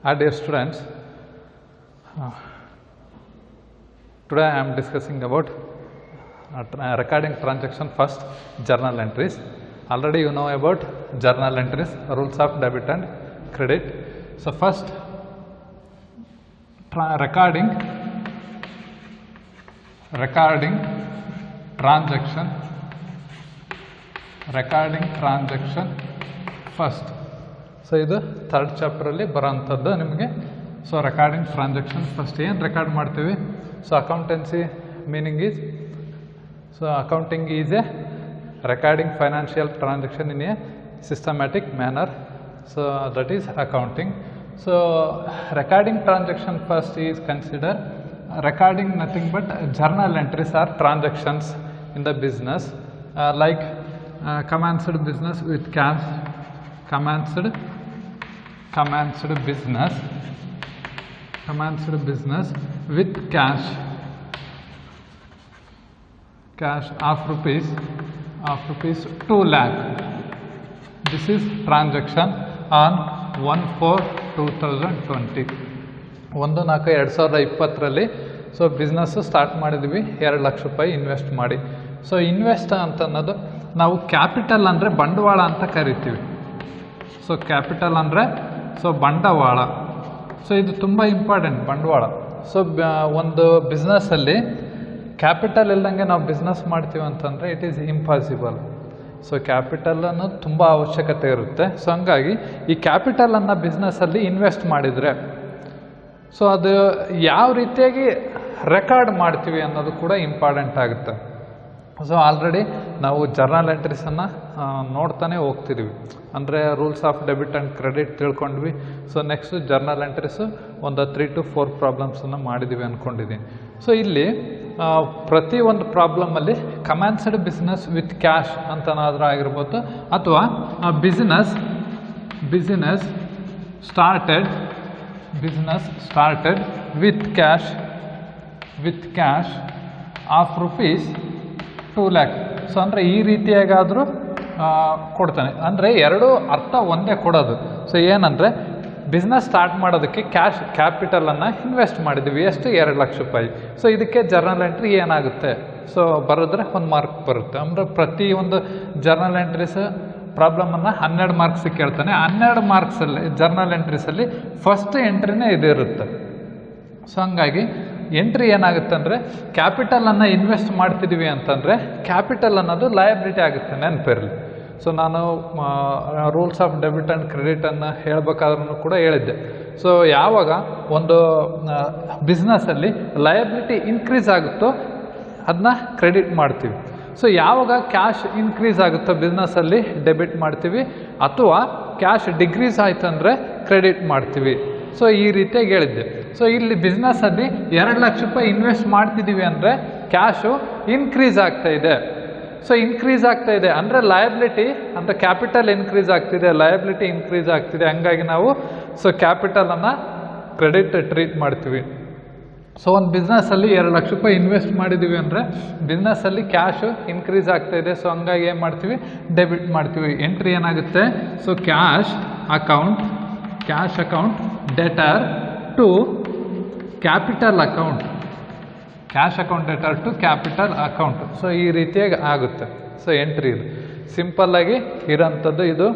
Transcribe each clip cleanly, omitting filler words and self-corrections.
Dear students, today I am discussing about recording transaction. First, journal entries. Already you know about journal entries, rules of debit and credit. So first, recording transaction first. So ಇದು third ಚಾಪ್ಟ್ರಲ್ಲಿ ಬರೋಂಥದ್ದು ನಿಮಗೆ. So recording transaction first ಏನು record ಮಾಡ್ತೀವಿ? So accountancy meaning is, so accounting is A recording financial transaction in a systematic manner. So that is accounting. So recording transaction first is consider recording nothing but journal entries or transactions in the business, like commenced business with cash, commenced business with cash of rupees 2 lakh. This is transaction on 1/4/2020. 1/4/2020 so business start ಮಾಡಿದ್ವಿ 2 ಲಕ್ಷ ರೂಪಾಯಿ invest ಮಾಡಿ. So invest ಅಂತ ಅನ್ನೋದು ನಾವು capital ಅಂದರೆ ಬಂಡವಾಳ ಅಂತ ಕರಿತೀವಿ. ಸೊ ಕ್ಯಾಪಿಟಲ್ ಅಂದರೆ ಸೊ ಬಂಡವಾಳ. ಸೊ ಇದು ತುಂಬ ಇಂಪಾರ್ಟೆಂಟ್, ಬಂಡವಾಳ. ಸೊ ಒಂದು ಬಿಸ್ನೆಸ್ಸಲ್ಲಿ ಕ್ಯಾಪಿಟಲ್ ಇಲ್ದಂಗೆ ನಾವು ಬಿಸ್ನೆಸ್ ಮಾಡ್ತೀವಿ ಅಂತಂದರೆ it is impossible. So capital ಅನ್ನೋದು ತುಂಬ ಅವಶ್ಯಕತೆ ಇರುತ್ತೆ. ಸೊ ಹಂಗಾಗಿ ಈ ಕ್ಯಾಪಿಟಲನ್ನು ಬಿಸ್ನೆಸ್ಸಲ್ಲಿ ಇನ್ವೆಸ್ಟ್ ಮಾಡಿದರೆ ಸೊ ಅದು ಯಾವ ರೀತಿಯಾಗಿ ರೆಕಾರ್ಡ್ ಮಾಡ್ತೀವಿ ಅನ್ನೋದು ಕೂಡ ಇಂಪಾರ್ಟೆಂಟ್ ಆಗುತ್ತೆ. ಸೊ ಆಲ್ರೆಡಿ ನಾವು ಜರ್ನಲ್ ಎಂಟ್ರೀಸನ್ನು ನೋಡ್ತಾನೆ ಹೋಗ್ತಿದ್ದೀವಿ. ಅಂದರೆ rules of debit and credit ತಿಳ್ಕೊಂಡ್ವಿ. ಸೊ ನೆಕ್ಸ್ಟು ಜರ್ನಲ್ ಎಂಟ್ರೀಸು ಒಂದು 3 to 4 ಪ್ರಾಬ್ಲಮ್ಸನ್ನು ಮಾಡಿದ್ದೀವಿ ಅಂದ್ಕೊಂಡಿದ್ದೀನಿ. ಸೊ ಇಲ್ಲಿ ಪ್ರತಿ ಒಂದು ಪ್ರಾಬ್ಲಮಲ್ಲಿ ಕಮೆನ್ಸ್ಡ್ ಬಿಸ್ನೆಸ್ ವಿತ್ ಕ್ಯಾಶ್ ಅಂತನಾದರೂ ಆಗಿರ್ಬೋದು, ಅಥವಾ business started with cash of rupees 2 lakh. So ಅಂದರೆ ಈ ರೀತಿಯಾಗಾದರೂ ಕೊಡ್ತಾನೆ. ಅಂದರೆ ಎರಡು ಅರ್ಥ ಒಂದೇ ಕೊಡೋದು. ಸೊ ಏನಂದರೆ ಬಿಸ್ನೆಸ್ ಸ್ಟಾರ್ಟ್ ಮಾಡೋದಕ್ಕೆ ಕ್ಯಾಪಿಟಲನ್ನು ಇನ್ವೆಸ್ಟ್ ಮಾಡಿದ್ದೀವಿ, ಎಷ್ಟು? 2 ಲಕ್ಷ ರೂಪಾಯಿ. ಸೊ ಇದಕ್ಕೆ ಜರ್ನಲ್ ಎಂಟ್ರಿ ಏನಾಗುತ್ತೆ? ಸೊ ಬರೆದ್ರೆ 1 ಮಾರ್ಕ್ ಬರುತ್ತೆ. ಅಂದರೆ ಪ್ರತಿಯೊಂದು ಜರ್ನಲ್ ಎಂಟ್ರೀಸ್ ಪ್ರಾಬ್ಲಮನ್ನು 12 ಮಾರ್ಕ್ಸಿಗೆ ಕೇಳ್ತಾನೆ. 12 ಮಾರ್ಕ್ಸಲ್ಲಿ ಜರ್ನಲ್ ಎಂಟ್ರೀಸಲ್ಲಿ ಫಸ್ಟ್ ಎಂಟ್ರಿನೇ ಇದಿರುತ್ತೆ. ಸೊ ಹಂಗಾಗಿ ಎಂಟ್ರಿ ಏನಾಗುತ್ತೆ ಅಂದರೆ ಕ್ಯಾಪಿಟಲನ್ನು ಇನ್ವೆಸ್ಟ್ ಮಾಡ್ತಿದ್ದೀವಿ ಅಂತಂದರೆ ಕ್ಯಾಪಿಟಲ್ ಅನ್ನೋದು ಲಯಬಿಲಿಟಿ ಆಗುತ್ತೆ, ನೆನಪಿರಲಿ. ಸೊ ನಾನು ರೂಲ್ಸ್ ಆಫ್ ಡೆಬಿಟ್ ಆ್ಯಂಡ್ ಕ್ರೆಡಿಟನ್ನು ಹೇಳಬೇಕಾದ್ರೂ ಕೂಡ ಹೇಳಿದ್ದೆ. ಸೊ ಯಾವಾಗ ಒಂದು ಬಿಸ್ನೆಸ್ಸಲ್ಲಿ ಲಯಬಿಲಿಟಿ ಇನ್ಕ್ರೀಸ್ ಆಗುತ್ತೋ ಅದನ್ನ ಕ್ರೆಡಿಟ್ ಮಾಡ್ತೀವಿ. ಸೊ ಯಾವಾಗ ಕ್ಯಾಶ್ ಇನ್ಕ್ರೀಸ್ ಆಗುತ್ತೋ ಬಿಸ್ನೆಸ್ಸಲ್ಲಿ ಡೆಬಿಟ್ ಮಾಡ್ತೀವಿ, ಅಥವಾ ಕ್ಯಾಶ್ ಡಿಕ್ರೀಸ್ ಆಯ್ತು ಅಂದರೆ ಕ್ರೆಡಿಟ್ ಮಾಡ್ತೀವಿ. ಸೊ ಈ ರೀತಿಯಾಗಿ ಹೇಳಿದ್ದೆ. ಸೊ ಇಲ್ಲಿ ಬಿಸ್ನೆಸ್ಸಲ್ಲಿ 2 ಲಕ್ಷ ರೂಪಾಯಿ ಇನ್ವೆಸ್ಟ್ ಮಾಡ್ತಿದ್ದೀವಿ ಅಂದರೆ ಕ್ಯಾಶು ಇನ್ಕ್ರೀಸ್ ಆಗ್ತಾ ಇದೆ. ಸೊ ಇನ್ಕ್ರೀಸ್ ಆಗ್ತಾ ಇದೆ ಅಂದರೆ ಲಯಬಿಲಿಟಿ ಅಂದರೆ ಕ್ಯಾಪಿಟಲ್ ಇನ್ಕ್ರೀಸ್ ಆಗ್ತಿದೆ, ಲಯಬಿಲಿಟಿ ಇನ್ಕ್ರೀಸ್ ಆಗ್ತಿದೆ. ಹಂಗಾಗಿ ನಾವು ಸೊ ಕ್ಯಾಪಿಟಲನ್ನು ಕ್ರೆಡಿಟ್ ಟ್ರೀಟ್ ಮಾಡ್ತೀವಿ. ಸೊ ಒಂದು ಬಿಸ್ನೆಸ್ಸಲ್ಲಿ 2 ಲಕ್ಷ ರೂಪಾಯಿ ಇನ್ವೆಸ್ಟ್ ಮಾಡಿದ್ದೀವಿ ಅಂದರೆ ಬಿಸ್ನೆಸ್ಸಲ್ಲಿ ಕ್ಯಾಶು ಇನ್ಕ್ರೀಸ್ ಆಗ್ತಾ ಇದೆ. ಸೊ ಹಂಗಾಗಿ ಏನು ಮಾಡ್ತೀವಿ? ಡೆಬಿಟ್ ಮಾಡ್ತೀವಿ. ಎಂಟ್ರಿ ಏನಾಗುತ್ತೆ? So cash account debtor to capital account, so ಈ ರೀತಿಯಾಗಿ ಆಗುತ್ತೆ. ಸೊ ಎಂಟ್ರಿ ಇದು ಸಿಂಪಲ್ಲಾಗಿ ಇರೋಂಥದ್ದು. ಇದು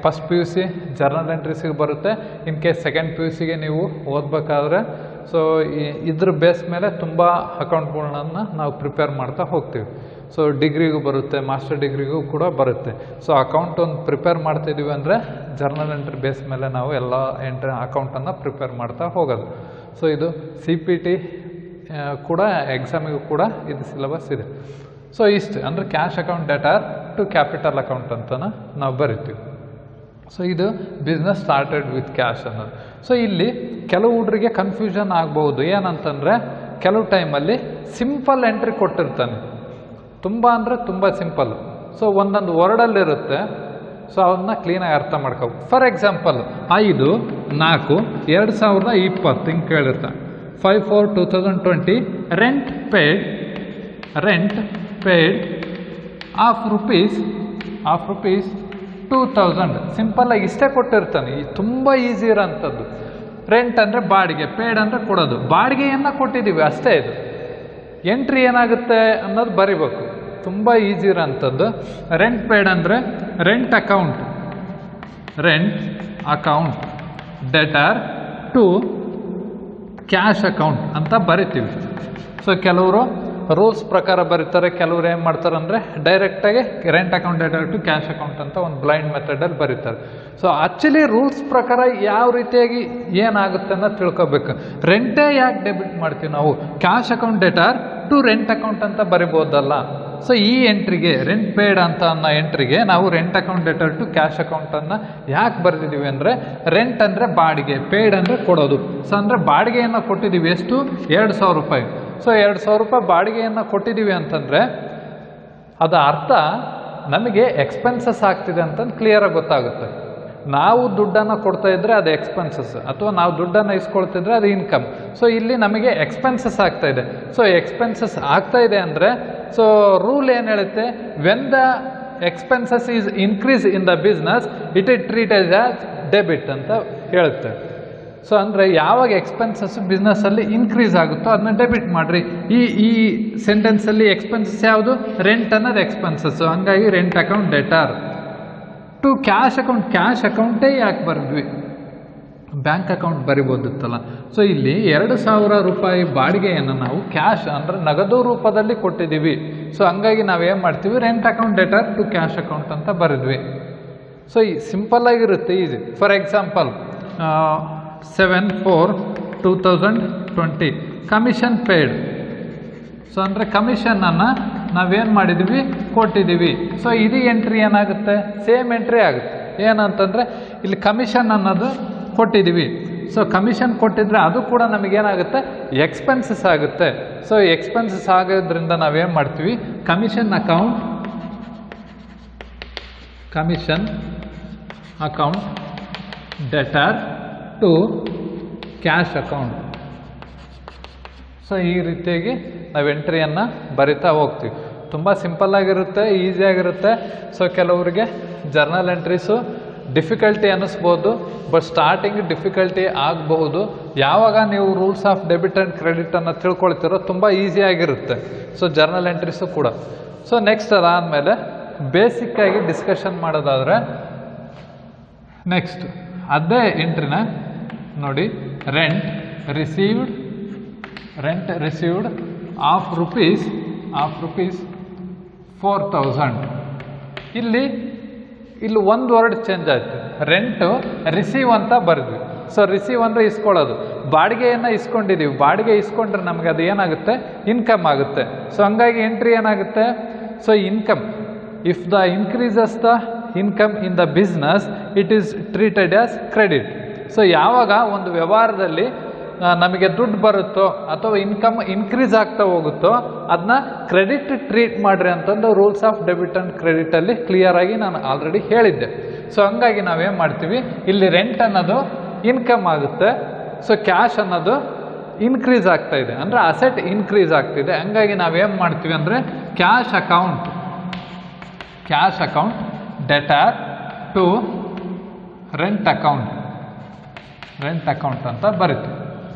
ಫಸ್ಟ್ PUC ಜರ್ನಲ್ ಎಂಟ್ರೀಸಿಗೆ ಬರುತ್ತೆ. ಇನ್ ಕೇಸ್ ಸೆಕೆಂಡ್ PUCಗೆ ನೀವು ಓದಬೇಕಾದ್ರೆ ಸೊ ಇದ್ರ ಬೇಸ್ ಮೇಲೆ ತುಂಬ ಅಕೌಂಟ್ಗಳನ್ನ ನಾವು ಪ್ರಿಪೇರ್ ಮಾಡ್ತಾ ಹೋಗ್ತೀವಿ. ಸೊ ಡಿಗ್ರಿಗೂ ಬರುತ್ತೆ, ಮಾಸ್ಟರ್ ಡಿಗ್ರಿಗೂ ಕೂಡ ಬರುತ್ತೆ. ಸೊ ಅಕೌಂಟ್ ಒಂದು ಪ್ರಿಪೇರ್ ಮಾಡ್ತಾಯಿದ್ದೀವಿ ಅಂದರೆ ಜರ್ನಲ್ ಎಂಟ್ರಿ ಬೇಸ್ ಮೇಲೆ ನಾವು ಎಲ್ಲ ಅಕೌಂಟನ್ನು ಪ್ರಿಪೇರ್ ಮಾಡ್ತಾ ಹೋಗೋದು. ಸೊ ಇದು CPT ಕೂಡ ಎಕ್ಸಾಮಿಗೂ ಕೂಡ ಇದು ಸಿಲೆಬಸ್ ಇದೆ. ಸೊ ಇಷ್ಟು ಅಂದರೆ cash account debtor to capital account ಅಂತ ನಾವು ಬರಿತೀವಿ. ಸೊ ಇದು ಬಿಸ್ನೆಸ್ ಸ್ಟಾರ್ಟೆಡ್ ವಿತ್ ಕ್ಯಾಶ್ ಅನ್ನೋದು. ಸೊ ಇಲ್ಲಿ ಕೆಲವು ಹುಡುಗರಿಗೆ ಕನ್ಫ್ಯೂಷನ್ ಆಗ್ಬೋದು. ಏನಂತಂದರೆ ಕೆಲವು ಟೈಮಲ್ಲಿ ಸಿಂಪಲ್ ಎಂಟ್ರಿ ಕೊಟ್ಟಿರ್ತಾನೆ, ತುಂಬ ಅಂದರೆ ತುಂಬ ಸಿಂಪಲ್. ಸೊ ಒಂದೊಂದು ವರ್ಡಲ್ಲಿರುತ್ತೆ. ಸೊ ಅವನ್ನ ಕ್ಲೀನಾಗಿ ಅರ್ಥ ಮಾಡ್ಕೋಬೇಕು. ಫಾರ್ ಎಕ್ಸಾಂಪಲ್ 5/4/2020 ಹಿಂಗೆ ಕೇಳಿರ್ತಾನೆ. 5/4/2020 ರೆಂಟ್ ಪೇಡ್ ಆಫ್ rupees 2000 ಸಿಂಪಲ್ಲಾಗಿ ಇಷ್ಟೇ ಕೊಟ್ಟಿರ್ತಾನೆ. ತುಂಬ ಈಸಿ ಇರೋಂಥದ್ದು. ರೆಂಟ್ ಅಂದರೆ ಬಾಡಿಗೆ, ಪೇಡ್ ಅಂದರೆ ಕೊಡೋದು. ಬಾಡಿಗೆಯನ್ನು ಕೊಟ್ಟಿದ್ದೀವಿ ಅಷ್ಟೇ. ಇದು ಎಂಟ್ರಿ ಏನಾಗುತ್ತೆ ಅನ್ನೋದು ಬರಿಬೇಕು. ತುಂಬ ಈಸಿ ಇರೋಂಥದ್ದು. ರೆಂಟ್ ಪೇಡ್ ಅಂದರೆ rent account debtor to cash account ಅಂತ ಬರಿತೀವಿ. ಸೊ ಕೆಲವರು ರೂಲ್ಸ್ ಪ್ರಕಾರ ಬರೀತಾರೆ, ಕೆಲವ್ರು ಏನು ಮಾಡ್ತಾರೆ ಅಂದರೆ ಡೈರೆಕ್ಟಾಗಿ rent account debtor to cash account ಅಂತ ಒಂದು ಬ್ಲೈಂಡ್ ಮೆಥಡಲ್ಲಿ ಬರೀತಾರೆ. ಸೊ ಆ್ಯಕ್ಚುಲಿ ರೂಲ್ಸ್ ಪ್ರಕಾರ ಯಾವ ರೀತಿಯಾಗಿ ಏನಾಗುತ್ತೆ ಅನ್ನೋದು ತಿಳ್ಕೊಬೇಕು. ರೆಂಟೇ ಯಾಕೆ ಡೆಬಿಟ್ ಮಾಡ್ತೀವಿ ನಾವು? Cash account debtor to rent account ಅಂತ ಬರಿಬೋದಲ್ಲ. ಸೊ ಈ ಎಂಟ್ರಿಗೆ ರೆಂಟ್ ಪೇಡ್ ಅಂತ ಅನ್ನೋ ಎಂಟ್ರಿಗೆ ನಾವು rent account debtor to cash ಅಕೌಂಟನ್ನು ಯಾಕೆ ಬರೆದಿದ್ದೀವಿ ಅಂದರೆ, ರೆಂಟ್ ಅಂದರೆ ಬಾಡಿಗೆ, ಪೇಡ್ ಅಂದರೆ ಕೊಡೋದು. ಸೊ ಅಂದರೆ ಬಾಡಿಗೆಯನ್ನು ಕೊಟ್ಟಿದ್ದೀವಿ. ಎಷ್ಟು? 2000 ರೂಪಾಯಿ. ಸೊ 2000 ರೂಪಾಯಿ ಬಾಡಿಗೆಯನ್ನು ಕೊಟ್ಟಿದ್ದೀವಿ ಅಂತಂದರೆ ಅದು ಅರ್ಥ ನಮಗೆ ಎಕ್ಸ್ಪೆನ್ಸಸ್ ಆಗ್ತಿದೆ ಅಂತಂದು ಕ್ಲಿಯರಾಗಿ ಗೊತ್ತಾಗುತ್ತೆ. ನಾವು ದುಡ್ಡನ್ನು ಕೊಡ್ತಾ ಇದ್ದರೆ ಅದು ಎಕ್ಸ್ಪೆನ್ಸಸ್, ಅಥವಾ ನಾವು ದುಡ್ಡನ್ನು ಇಸ್ಕೊಳ್ತಿದ್ರೆ ಅದು ಇನ್ಕಮ್. ಸೊ ಇಲ್ಲಿ ನಮಗೆ ಎಕ್ಸ್ಪೆನ್ಸಸ್ ಆಗ್ತಾ ಇದೆ. ಸೊ ಎಕ್ಸ್ಪೆನ್ಸಸ್ ಆಗ್ತಾ ಇದೆ ಅಂದರೆ, ಸೊ ರೂಲ್ ಏನು ಹೇಳುತ್ತೆ, when the expenses is increase in the business it is treated as debit ಅಂತ ಹೇಳುತ್ತೆ. ಸೊ ಅಂದರೆ ಯಾವಾಗ ಎಕ್ಸ್ಪೆನ್ಸಸ್ ಬಿಸ್ನೆಸ್ಸಲ್ಲಿ ಇನ್ಕ್ರೀಸ್ ಆಗುತ್ತೋ ಅದನ್ನ ಡೆಬಿಟ್ ಮಾಡಿರಿ. ಈ ಸೆಂಟೆನ್ಸಲ್ಲಿ ಎಕ್ಸ್ಪೆನ್ಸಸ್ ಯಾವುದು? ರೆಂಟ್ ಅನ್ನೋದು ಎಕ್ಸ್ಪೆನ್ಸಸ್ಸು. ಹಂಗಾಗಿ rent account debtor to cash account. Cash ಅಕೌಂಟೇ ಯಾಕೆ ಬರೆದ್ವಿ? ಬ್ಯಾಂಕ್ ಅಕೌಂಟ್ ಬರಿಬೋದಿತ್ತಲ್ಲ. ಸೊ ಇಲ್ಲಿ 2000 ರೂಪಾಯಿ ಬಾಡಿಗೆಯನ್ನು ನಾವು ಕ್ಯಾಶ್ ಅಂದರೆ ನಗದು ರೂಪದಲ್ಲಿ ಕೊಟ್ಟಿದ್ದೀವಿ. ಸೊ ಹಂಗಾಗಿ ನಾವೇನು ಮಾಡ್ತೀವಿ? Rent account debtor to cash account ಅಂತ ಬರೆದ್ವಿ. ಸೊ ಈ ಸಿಂಪಲ್ಲಾಗಿರುತ್ತೆ, easy. For example 7/4/2020 commission paid. So ಅಂದರೆ ಕಮಿಷನನ್ನು ನಾವೇನು ಮಾಡಿದ್ದೀವಿ? ಕೊಟ್ಟಿದ್ದೀವಿ. ಸೊ ಇದು ಎಂಟ್ರಿ ಏನಾಗುತ್ತೆ? ಸೇಮ್ ಎಂಟ್ರಿ ಆಗುತ್ತೆ. ಏನಂತಂದರೆ ಇಲ್ಲಿ ಕಮಿಷನ್ ಅನ್ನೋದು ಕೊಟ್ಟಿದ್ದೀವಿ. ಸೊ ಕಮಿಷನ್ ಕೊಟ್ಟಿದ್ರೆ ಅದು ಕೂಡ ನಮಗೇನಾಗುತ್ತೆ? ಎಕ್ಸ್ಪೆನ್ಸಸ್ ಆಗುತ್ತೆ. ಸೊ ಎಕ್ಸ್ಪೆನ್ಸಸ್ ಆಗೋದ್ರಿಂದ ನಾವೇನು ಮಾಡ್ತೀವಿ? Commission account debtor to cash account. So ಈ ರೀತಿಯಾಗಿ ನಾವು ಎಂಟ್ರಿಯನ್ನು ಬರಿತಾ ಹೋಗ್ತೀವಿ. ತುಂಬ ಸಿಂಪಲ್ಲಾಗಿರುತ್ತೆ, ಈಸಿಯಾಗಿರುತ್ತೆ. ಸೊ ಕೆಲವರಿಗೆ ಜರ್ನಲ್ ಎಂಟ್ರೀಸು ಡಿಫಿಕಲ್ಟಿ ಅನ್ನಿಸ್ಬೋದು, ಬಟ್ ಸ್ಟಾರ್ಟಿಂಗ್ ಡಿಫಿಕಲ್ಟಿ ಆಗಬಹುದು. ಯಾವಾಗ ನೀವು ರೂಲ್ಸ್ ಆಫ್ ಡೆಬಿಟ್ ಆ್ಯಂಡ್ ಕ್ರೆಡಿಟನ್ನು ತಿಳ್ಕೊಳ್ತಿರೋ ತುಂಬ ಈಸಿಯಾಗಿರುತ್ತೆ. ಸೊ ಜರ್ನಲ್ ಎಂಟ್ರೀಸು ಕೂಡ. ಸೊ ನೆಕ್ಸ್ಟ್ ಅದಾದಮೇಲೆ ಬೇಸಿಕ್ಕಾಗಿ ಡಿಸ್ಕಷನ್ ಮಾಡೋದಾದರೆ, ನೆಕ್ಸ್ಟ್ ಅದೇ ಎಂಟ್ರಿನ ನೋಡಿ, ರೆಂಟ್ ರಿಸೀವ್ಡ್ ಆಫ್ ರುಪೀಸ್ 4000. ಇಲ್ಲಿ ಒಂದು ವರ್ಡ್ ಚೇಂಜ್ ಆಯಿತು. ರೆಂಟು ರಿಸೀವ್ ಅಂತ ಬರೆದ್ವಿ. ಸೊ ರಿಸೀವ್ ಅಂದರೆ ಇಸ್ಕೊಳ್ಳೋದು. ಬಾಡಿಗೆಯನ್ನು ಇಸ್ಕೊಂಡಿದ್ದೀವಿ. ಬಾಡಿಗೆ ಇಸ್ಕೊಂಡ್ರೆ ನಮಗೆ ಅದು ಏನಾಗುತ್ತೆ? ಇನ್ಕಮ್ ಆಗುತ್ತೆ. ಸೊ ಹಂಗಾಗಿ ಎಂಟ್ರಿ ಏನಾಗುತ್ತೆ? So income, if the increases the income in the business it is treated as credit. So ಯಾವಾಗ ಒಂದು ವ್ಯವಹಾರದಲ್ಲಿ ನಮಗೆ ದುಡ್ಡು ಬರುತ್ತೋ ಅಥವಾ ಇನ್ಕಮ್ ಇನ್ಕ್ರೀಸ್ ಆಗ್ತಾ ಹೋಗುತ್ತೋ ಅದನ್ನ ಕ್ರೆಡಿಟ್ ಟ್ರೀಟ್ ಮಾಡಿರಿ ಅಂತಂದು ರೂಲ್ಸ್ ಆಫ್ ಡೆಬಿಟ್ ಆ್ಯಂಡ್ ಕ್ರೆಡಿಟಲ್ಲಿ ಕ್ಲಿಯರಾಗಿ ನಾನು ಆಲ್ರೆಡಿ ಹೇಳಿದ್ದೆ. ಸೊ ಹಂಗಾಗಿ ನಾವೇನು ಮಾಡ್ತೀವಿ? ಇಲ್ಲಿ ರೆಂಟ್ ಅನ್ನೋದು ಇನ್ಕಮ್ ಆಗುತ್ತೆ. ಸೊ ಕ್ಯಾಶ್ ಅನ್ನೋದು ಇನ್ಕ್ರೀಸ್ ಆಗ್ತಾ ಇದೆ, ಅಂದರೆ ಅಸೆಟ್ ಇನ್ಕ್ರೀಸ್ ಆಗ್ತಿದೆ. ಹಂಗಾಗಿ ನಾವೇನು ಮಾಡ್ತೀವಿ ಅಂದರೆ cash account debtor to rent account ಅಂತ ಬರಿತೀವಿ.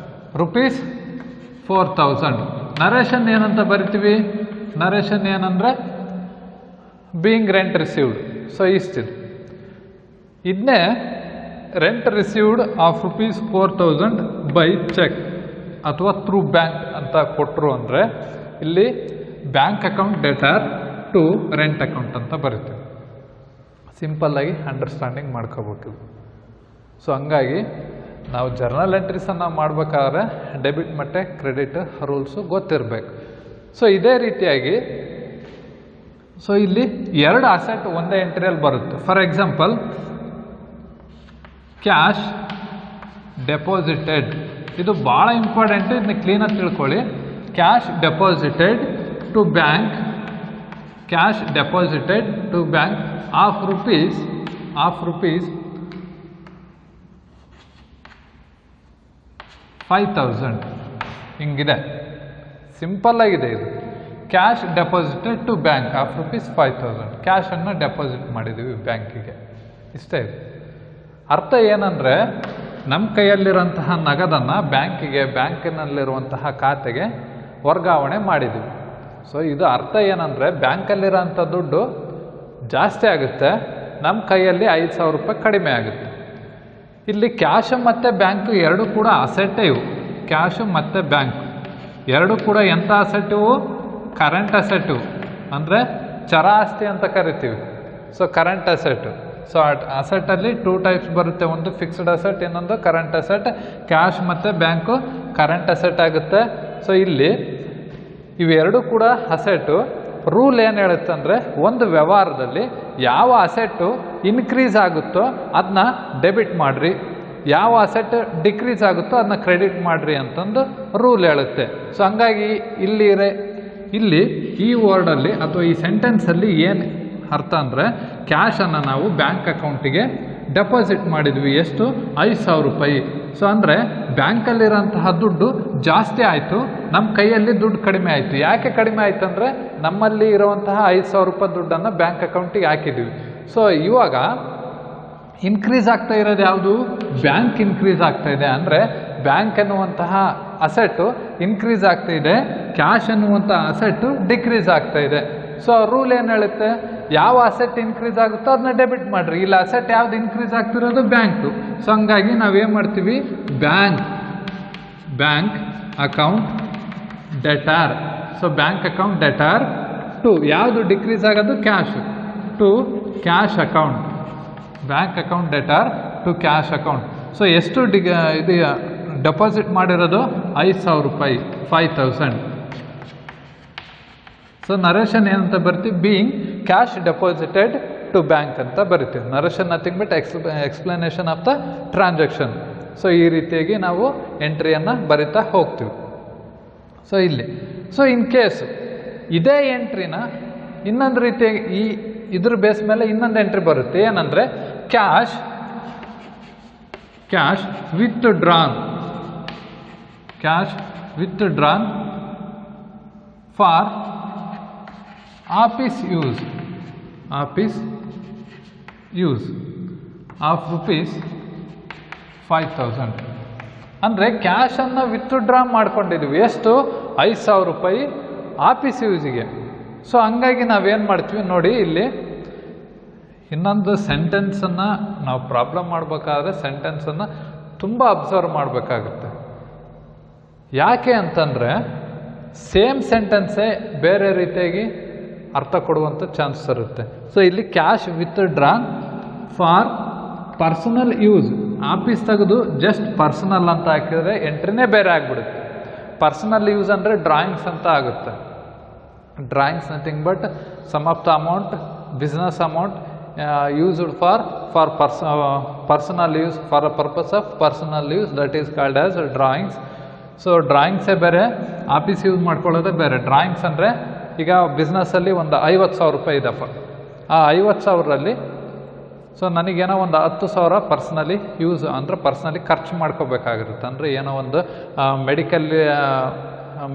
ರುಪೀಸ್ 4000. ನರೇಷನ್ ಏನಂತ ಬರಿತೀವಿ? ನರೇಷನ್ ಏನಂದರೆ ಬೀಯಿಂಗ್ ರೆಂಟ್ ರಿಸೀವ್ಡ್. ಸೊ ಇಷ್ಟಿದೆ. ಇದನ್ನೇ rent received of rupees 4000 by cheque ಅಥವಾ ಥ್ರೂ ಬ್ಯಾಂಕ್ ಅಂತ ಕೊಟ್ಟರು ಅಂದರೆ ಇಲ್ಲಿ bank account debtor to rent account ಅಂತ ಬರಿತೀವಿ. ಸಿಂಪಲ್ಲಾಗಿ ಅಂಡರ್ಸ್ಟ್ಯಾಂಡಿಂಗ್ ಮಾಡ್ಕೋಬೇಕು. ಸೊ ಹಂಗಾಗಿ ನಾವು ಜರ್ನಲ್ ಎಂಟ್ರೀಸನ್ನು ಮಾಡಬೇಕಾದ್ರೆ ಡೆಬಿಟ್ ಮತ್ತು ಕ್ರೆಡಿಟ್ ರೂಲ್ಸು ಗೊತ್ತಿರಬೇಕು. ಸೊ ಇದೇ ರೀತಿಯಾಗಿ ಸೊ ಇಲ್ಲಿ 2 ಅಸೆಟ್ ಒಂದೇ ಎಂಟ್ರಿಯಲ್ಲಿ ಬರುತ್ತೆ. For example cash deposited. ಇದು ಭಾಳ ಇಂಪಾರ್ಟೆಂಟು, ಇದನ್ನ ಕ್ಲೀನಾಗಿ ತಿಳ್ಕೊಳ್ಳಿ. Cash deposited to bank of rupees 5000. ಹಿಂಗಿದೆ, ಸಿಂಪಲ್ಲಾಗಿದೆ ಇದು. Cash deposited to bank of rupees 5000. ಕ್ಯಾಶನ್ನು ಡೆಪಾಸಿಟ್ ಮಾಡಿದ್ದೀವಿ ಬ್ಯಾಂಕಿಗೆ. ಇಷ್ಟೇ ಇದೆ. ಅರ್ಥ ಏನಂದರೆ ನಮ್ಮ ಕೈಯಲ್ಲಿರುವಂತಹ ನಗದನ್ನು ಬ್ಯಾಂಕಿನಲ್ಲಿರುವಂತಹ ಖಾತೆಗೆ ವರ್ಗಾವಣೆ ಮಾಡಿದ್ದೀವಿ. ಸೊ ಇದು ಅರ್ಥ ಏನಂದರೆ ಬ್ಯಾಂಕಲ್ಲಿರೋಂಥ ದುಡ್ಡು ಜಾಸ್ತಿ ಆಗುತ್ತೆ, ನಮ್ಮ ಕೈಯಲ್ಲಿ 5,000 ರೂಪಾಯಿ ಕಡಿಮೆ ಆಗುತ್ತೆ. ಇಲ್ಲಿ ಕ್ಯಾಶು ಮತ್ತು ಬ್ಯಾಂಕು ಎರಡೂ ಕೂಡ ಅಸೆಟ್ಟೇ ಇವು. ಕ್ಯಾಶು ಮತ್ತು ಬ್ಯಾಂಕ್ ಎರಡೂ ಕೂಡ ಎಂಥ ಅಸೆಟ್ ಇವು? ಕರೆಂಟ್ ಅಸೆಟ್ ಇವು, ಅಂದರೆ ಚರ ಆಸ್ತಿ ಅಂತ ಕರಿತೀವಿ. So current asset. ಸೊ ಅಸೆಟಲ್ಲಿ 2 ಟೈಪ್ಸ್ ಬರುತ್ತೆ, ಒಂದು ಫಿಕ್ಸ್ಡ್ ಅಸೆಟ್, ಇನ್ನೊಂದು ಕರೆಂಟ್ ಅಸೆಟ್. ಕ್ಯಾಶ್ ಮತ್ತು ಬ್ಯಾಂಕು ಕರೆಂಟ್ ಅಸೆಟ್ ಆಗುತ್ತೆ. ಸೊ ಇಲ್ಲಿ ಇವೆರಡೂ ಕೂಡ ಅಸೆಟು. ರೂಲ್ ಏನು ಹೇಳುತ್ತೆ ಅಂದರೆ, ಒಂದು ವ್ಯವಹಾರದಲ್ಲಿ ಯಾವ ಅಸೆಟ್ಟು ಇನ್ಕ್ರೀಸ್ ಆಗುತ್ತೋ ಅದನ್ನ ಡೆಬಿಟ್ ಮಾಡಿರಿ, ಯಾವ ಅಸೆಟ್ ಡಿಕ್ರೀಸ್ ಆಗುತ್ತೋ ಅದನ್ನ ಕ್ರೆಡಿಟ್ ಮಾಡಿರಿ ಅಂತಂದು ರೂಲ್ ಹೇಳುತ್ತೆ. ಸೊ ಹಂಗಾಗಿ ಇಲ್ಲಿ ಈ ವರ್ಡಲ್ಲಿ ಅಥವಾ ಈ ಸೆಂಟೆನ್ಸಲ್ಲಿ ಏನು ಅರ್ಥ ಅಂದರೆ, ಕ್ಯಾಶನ್ನು ನಾವು ಬ್ಯಾಂಕ್ ಅಕೌಂಟಿಗೆ ಡೆಪಾಸಿಟ್ ಮಾಡಿದ್ವಿ. ಎಷ್ಟು? 5,000 ರೂಪಾಯಿ. ಸೊ ಅಂದರೆ ಬ್ಯಾಂಕಲ್ಲಿರೋಂತಹ ದುಡ್ಡು ಜಾಸ್ತಿ ಆಯಿತು, ನಮ್ಮ ಕೈಯಲ್ಲಿ ದುಡ್ಡು ಕಡಿಮೆ ಆಯಿತು. ಯಾಕೆ ಕಡಿಮೆ ಆಯಿತು ಅಂದರೆ, ನಮ್ಮಲ್ಲಿ ಇರುವಂತಹ 5,000 ರೂಪಾಯಿ ದುಡ್ಡನ್ನು ಬ್ಯಾಂಕ್ ಅಕೌಂಟಿಗೆ ಹಾಕಿದ್ವಿ. ಸೊ ಇವಾಗ ಇನ್ಕ್ರೀಸ್ ಆಗ್ತಾ ಇರೋದು ಯಾವುದು? ಬ್ಯಾಂಕ್ ಇನ್ಕ್ರೀಸ್ ಆಗ್ತಾ ಇದೆ. ಅಂದರೆ ಬ್ಯಾಂಕ್ ಅನ್ನುವಂತಹ ಅಸೆಟ್ಟು ಇನ್ಕ್ರೀಸ್ ಆಗ್ತಾ ಇದೆ, ಕ್ಯಾಶ್ ಅನ್ನುವಂಥ ಅಸೆಟ್ಟು ಡಿಕ್ರೀಸ್ ಆಗ್ತಾ ಇದೆ. ಸೊ ರೂಲ್ ಏನು ಹೇಳುತ್ತೆ, ಯಾವ ಅಸೆಟ್ ಇನ್ಕ್ರೀಸ್ ಆಗುತ್ತೋ ಅದನ್ನ ಡೆಬಿಟ್ ಮಾಡಿರಿ. ಇಲ್ಲ ಅಸೆಟ್ ಯಾವ್ದು ಇನ್ಕ್ರೀಸ್ ಆಗ್ತಿರೋದು? ಬ್ಯಾಂಕು. ಸೊ ಹಂಗಾಗಿ ನಾವೇನು ಮಾಡ್ತೀವಿ, bank account debtor. So bank account debtor to ಯಾವುದು ಡಿಕ್ರೀಸ್ ಆಗೋದು? Cash. To cash account. Bank account debtor to cash account. So ಎಷ್ಟು ಇದು ಡೆಪಾಸಿಟ್ ಮಾಡಿರೋದು? 5,000 ರೂಪಾಯಿ, 5,000. ಸೊ ನರೇಶನ್ ಏನಂತ ಬರ್ತೀವಿ? Being cash deposited to bank ಅಂತ ಬರಿತೀವಿ. Narration nothing but explanation of the transaction. So ಈ ರೀತಿಯಾಗಿ ನಾವು ಎಂಟ್ರಿಯನ್ನು ಬರಿತಾ ಹೋಗ್ತೀವಿ. ಸೊ ಇಲ್ಲಿ ಇನ್ ಕೇಸ್ ಇದೇ ಎಂಟ್ರಿನ ಇನ್ನೊಂದು ರೀತಿಯಾಗಿ ಇದ್ರ ಬೇಸ್ ಮೇಲೆ ಇನ್ನೊಂದು ಎಂಟ್ರಿ ಬರುತ್ತೆ. ಏನಂದರೆ cash with drawn for office use of rupees 5,000. ಅಂದರೆ ಕ್ಯಾಶನ್ನು ವಿತ್ಡ್ರಾ ಮಾಡ್ಕೊಂಡಿದ್ದೀವಿ. ಎಷ್ಟು? 5,000 ರೂಪಾಯಿ ಆಫೀಸ್ ಯೂಸಿಗೆ. ಸೊ ಹಂಗಾಗಿ ನಾವೇನು ಮಾಡ್ತೀವಿ ನೋಡಿ, ಇಲ್ಲಿ ಇನ್ನೊಂದು ಸೆಂಟೆನ್ಸನ್ನು ನಾವು ಪ್ರಾಬ್ಲಮ್ ಮಾಡಬೇಕಾದ್ರೆ ಸೆಂಟೆನ್ಸನ್ನು ತುಂಬ ಅಬ್ಸರ್ವ್ ಮಾಡಬೇಕಾಗುತ್ತೆ. ಯಾಕೆ ಅಂತಂದರೆ ಸೇಮ್ ಸೆಂಟೆನ್ಸೇ ಬೇರೆ ರೀತಿಯಾಗಿ ಅರ್ಥ ಕೊಡುವಂಥ ಚಾನ್ಸ್ ಇರುತ್ತೆ. ಸೊ ಇಲ್ಲಿ cash withdrawn for personal use, office ತೆಗೆದು ಜಸ್ಟ್ ಪರ್ಸನಲ್ ಅಂತ ಹಾಕಿದರೆ ಎಂಟ್ರಿನೇ ಬೇರೆ ಆಗಿಬಿಡುತ್ತೆ. ಪರ್ಸನಲ್ ಯೂಸ್ ಅಂದರೆ ಡ್ರಾಯಿಂಗ್ಸ್ ಅಂತ ಆಗುತ್ತೆ. Drawings nothing but sum of the amount, business amount used for personal use, for a purpose of personal use, that is called as drawings. So ಡ್ರಾಯಿಂಗ್ಸೇ ಬೇರೆ, ಆಫೀಸ್ ಯೂಸ್ ಮಾಡ್ಕೊಳ್ಳೋದೇ ಬೇರೆ. ಡ್ರಾಯಿಂಗ್ಸ್ ಅಂದರೆ ಈಗ ಬಿಸ್ನೆಸ್ಸಲ್ಲಿ ಒಂದು 50,000 ರೂಪಾಯಿ ಇದಪ್ಪ, ಆ 50,000ರಲ್ಲಿ ಸೊ ನನಗೇನೋ ಒಂದು 10,000 ಪರ್ಸ್ನಲಿ ಯೂಸ್ ಅಂದರೆ ಪರ್ಸ್ನಲಿ ಖರ್ಚು ಮಾಡ್ಕೋಬೇಕಾಗಿರುತ್ತೆ. ಅಂದರೆ ಏನೋ ಒಂದು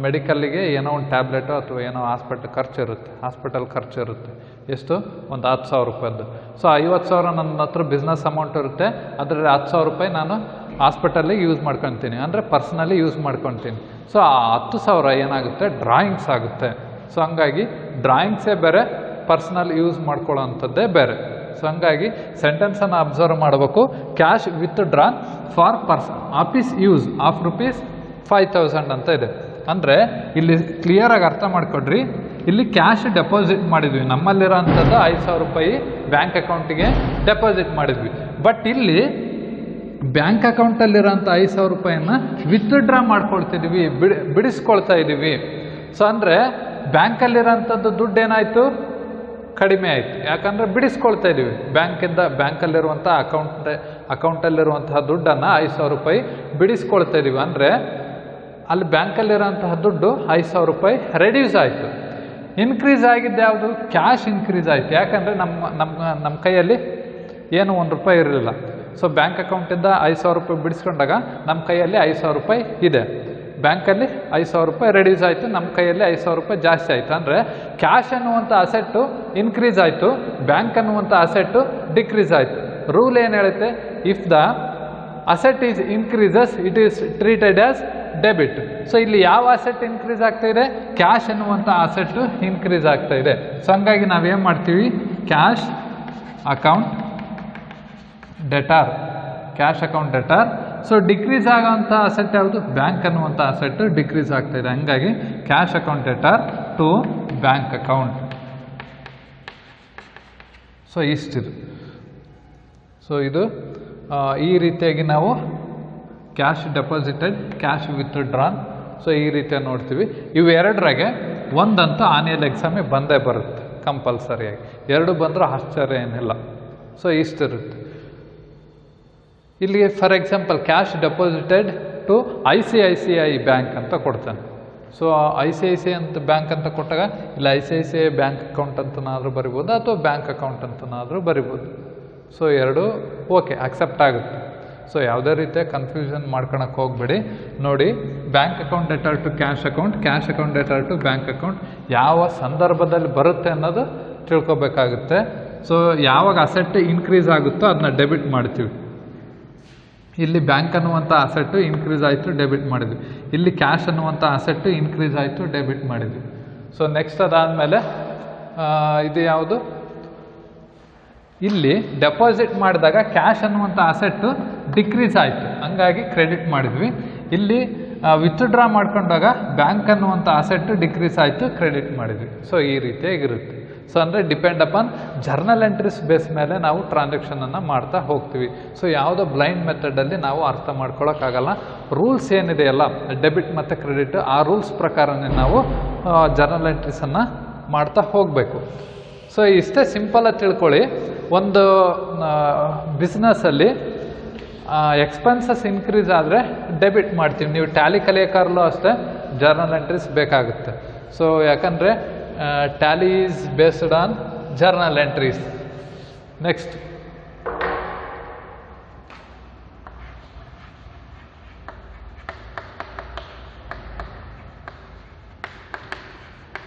ಮೆಡಿಕಲ್ಲಿಗೆ ಏನೋ ಒಂದು ಟ್ಯಾಬ್ಲೆಟು ಅಥವಾ ಏನೋ ಹಾಸ್ಪಿಟಲ್ ಖರ್ಚು ಇರುತ್ತೆ. ಎಷ್ಟು? ಒಂದು 10,000 ರೂಪಾಯಿದ್ದು. ಸೊ 50,000 ನನ್ನ ಹತ್ರ ಬಿಸ್ನೆಸ್ ಅಮೌಂಟ್ ಇರುತ್ತೆ, ಅದರಲ್ಲಿ 10,000 ರೂಪಾಯಿ ನಾನು ಹಾಸ್ಪಿಟಲ್ಲಿಗೆ ಯೂಸ್ ಮಾಡ್ಕೊತೀನಿ, ಅಂದರೆ ಪರ್ಸ್ನಲಿ ಯೂಸ್ ಮಾಡ್ಕೊತೀನಿ. ಸೊ ಆ 10,000 ಏನಾಗುತ್ತೆ? ಡ್ರಾಯಿಂಗ್ಸ್ ಆಗುತ್ತೆ. ಸೊ ಹಂಗಾಗಿ ಡ್ರಾಯಿಂಗ್ಸೇ ಬೇರೆ, ಪರ್ಸ್ನಲ್ ಯೂಸ್ ಮಾಡ್ಕೊಳ್ಳೋ ಅಂಥದ್ದೇ ಬೇರೆ. ಸೊ ಹಂಗಾಗಿ ಸೆಂಟೆನ್ಸನ್ನು ಅಬ್ಸರ್ವ್ ಮಾಡಬೇಕು. Cash with drawn for office use of rupees 5,000 ಅಂತ ಇದೆ. ಅಂದರೆ ಇಲ್ಲಿ ಕ್ಲಿಯರಾಗಿ ಅರ್ಥ ಮಾಡಿಕೊಡ್ರಿ, ಇಲ್ಲಿ ಕ್ಯಾಶ್ ಡೆಪಾಸಿಟ್ ಮಾಡಿದ್ವಿ, ನಮ್ಮಲ್ಲಿರೋ ಅಂಥದ್ದು 5,000 ರೂಪಾಯಿ ಬ್ಯಾಂಕ್ ಅಕೌಂಟಿಗೆ ಡೆಪಾಸಿಟ್ ಮಾಡಿದ್ವಿ. ಬಟ್ ಇಲ್ಲಿ ಬ್ಯಾಂಕ್ ಅಕೌಂಟಲ್ಲಿರೋಂಥ 5,000 ರೂಪಾಯಿನ ವಿತ್ಡ್ರಾ ಮಾಡ್ಕೊಳ್ತಿದ್ವಿ, ಬಿಡಿಸ್ಕೊಳ್ತಾ ಇದ್ದೀವಿ. ಸೊ ಅಂದರೆ ಬ್ಯಾಂಕಲ್ಲಿರೋಂಥದ್ದು ದುಡ್ಡು ಏನಾಯಿತು? ಕಡಿಮೆ ಆಯಿತು. ಯಾಕಂದರೆ ಬಿಡಿಸ್ಕೊಳ್ತಾ ಇದ್ದೀವಿ ಬ್ಯಾಂಕಲ್ಲಿರುವಂಥ ಅಕೌಂಟಲ್ಲಿರುವಂತಹ ದುಡ್ಡನ್ನು 5,000 ರೂಪಾಯಿ ಬಿಡಿಸ್ಕೊಳ್ತಾ ಇದ್ದೀವಿ. ಅಂದರೆ ಅಲ್ಲಿ ಬ್ಯಾಂಕಲ್ಲಿರೋಂತಹ ದುಡ್ಡು 5,000 ರೂಪಾಯಿ ರೆಡ್ಯೂಸ್ ಆಯಿತು. ಇನ್ಕ್ರೀಸ್ ಆಗಿದ್ದು ಯಾವುದು? ಕ್ಯಾಶ್ ಇನ್ಕ್ರೀಸ್ ಆಯಿತು. ಯಾಕಂದರೆ ನಮ್ಮ ಕೈಯಲ್ಲಿ ಏನು 1 ರೂಪಾಯಿ ಇರಲಿಲ್ಲ. ಸೊ ಬ್ಯಾಂಕ್ ಅಕೌಂಟಿಂದ 5,000 ರೂಪಾಯಿ ಬಿಡಿಸ್ಕೊಂಡಾಗ ನಮ್ಮ ಕೈಯಲ್ಲಿ 5,000 ರೂಪಾಯಿ ಇದೆ, ಬ್ಯಾಂಕಲ್ಲಿ 5,000 ರೂಪಾಯಿ ರೆಡ್ಯೂಸ್ ಆಯಿತು, ನಮ್ಮ ಕೈಯಲ್ಲಿ 5,000 ರೂಪಾಯಿ ಜಾಸ್ತಿ ಆಯಿತು. ಅಂದರೆ ಕ್ಯಾಶ್ ಅನ್ನುವಂಥ ಅಸೆಟ್ಟು ಇನ್ಕ್ರೀಸ್ ಆಯಿತು, ಬ್ಯಾಂಕ್ ಅನ್ನುವಂಥ ಅಸೆಟ್ಟು ಡಿಕ್ರೀಸ್ ಆಯಿತು. ರೂಲ್ ಏನು ಹೇಳುತ್ತೆ, if the asset is increases it is treated as debit. So ಇಲ್ಲಿ ಯಾವ ಅಸೆಟ್ ಇನ್ಕ್ರೀಸ್ ಆಗ್ತಾ ಇದೆ, ಕ್ಯಾಶ್ ಅನ್ನುವಂಥ ಅಸೆಟ್ ಇನ್ಕ್ರೀಸ್ ಆಗ್ತಾ ಇದೆ. ಸೊ ಹಂಗಾಗಿ ನಾವೇನು ಮಾಡ್ತೀವಿ, cash account debtor, cash account debtor. So decrease ಆಗೋವಂಥ ಅಸೆಟ್ ಯಾವುದು, ಬ್ಯಾಂಕ್ ಅನ್ನುವಂಥ ಅಸೆಟ್ ಡಿಕ್ರೀಸ್ ಆಗ್ತಾ ಇದೆ. ಹಂಗಾಗಿ cash account debtor to bank account. So ಇಷ್ಟಿದು. ಸೊ ಇದು ಈ ರೀತಿಯಾಗಿ ನಾವು cash deposited, cash withdrawn, so ಈ ರೀತಿಯಾಗಿ ನೋಡ್ತೀವಿ. ಇವು ಎರಡರಾಗೆ ಒಂದಂತೂ ಆನ್ಯಲ್ ಎಕ್ಸಾಮಿಗೆ ಬಂದೇ ಬರುತ್ತೆ ಕಂಪಲ್ಸರಿಯಾಗಿ, ಎರಡು ಬಂದರೂ ಆಶ್ಚರ್ಯ ಏನಿಲ್ಲ. ಸೊ ಇಷ್ಟಿರುತ್ತೆ. ಇಲ್ಲಿ for example cash deposited to ICICI bank ಅಂತ ಕೊಡ್ತಾನೆ. ಸೊ ICICI ಅಂತ ಬ್ಯಾಂಕ್ ಅಂತ ಕೊಟ್ಟಾಗ ಇಲ್ಲಿ ICICI ಬ್ಯಾಂಕ್ ಅಕೌಂಟ್ ಅಂತನಾದರೂ ಬರಿಬೋದು ಅಥವಾ ಬ್ಯಾಂಕ್ ಅಕೌಂಟ್ ಅಂತನಾದರೂ ಬರಿಬೋದು. ಸೊ ಎರಡು ಓಕೆ ಅಕ್ಸೆಪ್ಟ್ ಆಗುತ್ತೆ. ಸೊ ಯಾವುದೇ ರೀತಿಯ ಕನ್ಫ್ಯೂಷನ್ ಮಾಡ್ಕೊಳಕ್ಕೆ ಹೋಗಬೇಡಿ. ನೋಡಿ, bank account debtor to cash account, cash account debtor to bank account ಯಾವ ಸಂದರ್ಭದಲ್ಲಿ ಬರುತ್ತೆ ಅನ್ನೋದು ತಿಳ್ಕೊಬೇಕಾಗುತ್ತೆ. ಸೊ ಯಾವಾಗ ಅಸೆಟ್ ಇನ್ಕ್ರೀಸ್ ಆಗುತ್ತೋ ಅದನ್ನ ಡೆಬಿಟ್ ಮಾಡ್ತೀವಿ. ಇಲ್ಲಿ ಬ್ಯಾಂಕ್ ಅನ್ನುವಂಥ ಅಸೆಟ್ಟು ಇನ್ಕ್ರೀಸ್ ಆಯಿತು, ಡೆಬಿಟ್ ಮಾಡಿದ್ವಿ. ಇಲ್ಲಿ ಕ್ಯಾಶ್ ಅನ್ನುವಂಥ ಅಸೆಟ್ಟು ಇನ್ಕ್ರೀಸ್ ಆಯಿತು, ಡೆಬಿಟ್ ಮಾಡಿದ್ವಿ. ಸೊ ನೆಕ್ಸ್ಟ್ ಅದಾದಮೇಲೆ ಇದು ಯಾವುದು, ಇಲ್ಲಿ ಡೆಪಾಸಿಟ್ ಮಾಡಿದಾಗ ಕ್ಯಾಶ್ ಅನ್ನುವಂಥ ಅಸೆಟ್ಟು ಡಿಕ್ರೀಸ್ ಆಯಿತು, ಹಂಗಾಗಿ ಕ್ರೆಡಿಟ್ ಮಾಡಿದ್ವಿ. ಇಲ್ಲಿ ವಿತ್ಡ್ರಾ ಮಾಡ್ಕೊಂಡಾಗ ಬ್ಯಾಂಕ್ ಅನ್ನುವಂಥ ಅಸೆಟ್ಟು ಡಿಕ್ರೀಸ್ ಆಯಿತು, ಕ್ರೆಡಿಟ್ ಮಾಡಿದ್ವಿ. ಸೊ ಈ ರೀತಿಯಾಗಿರುತ್ತೆ. ಸೊ ಅಂದರೆ depend upon journal entries base ಮೇಲೆ ನಾವು ಟ್ರಾನ್ಸಾಕ್ಷನನ್ನು ಮಾಡ್ತಾ ಹೋಗ್ತೀವಿ. ಸೊ ಯಾವುದೋ ಬ್ಲೈಂಡ್ ಮೆಥಡಲ್ಲಿ ನಾವು ಅರ್ಥ ಮಾಡ್ಕೊಳ್ಳೋಕ್ಕಾಗಲ್ಲ. ರೂಲ್ಸ್ ಏನಿದೆಯಲ್ಲ ಡೆಬಿಟ್ ಮತ್ತು ಕ್ರೆಡಿಟ್, ಆ ರೂಲ್ಸ್ ಪ್ರಕಾರನೇ ನಾವು ಜರ್ನಲ್ ಎಂಟ್ರೀಸನ್ನು ಮಾಡ್ತಾ ಹೋಗಬೇಕು. ಸೊ ಇಷ್ಟೇ ಸಿಂಪಲಾಗಿ ತಿಳ್ಕೊಳ್ಳಿ. ಒಂದು ಬಿಸ್ನೆಸ್ಸಲ್ಲಿ ಎಕ್ಸ್ಪೆನ್ಸಸ್ ಇನ್ಕ್ರೀಸ್ ಆದರೆ ಡೆಬಿಟ್ ಮಾಡ್ತೀವಿ. ನೀವು ಟ್ಯಾಲಿ ಕಲಿಯೋಕ್ಕಾಗಲೂ ಅಷ್ಟೇ ಜರ್ನಲ್ ಎಂಟ್ರೀಸ್ ಬೇಕಾಗುತ್ತೆ. ಸೊ ಯಾಕಂದರೆ Tally is based on journal entries. Next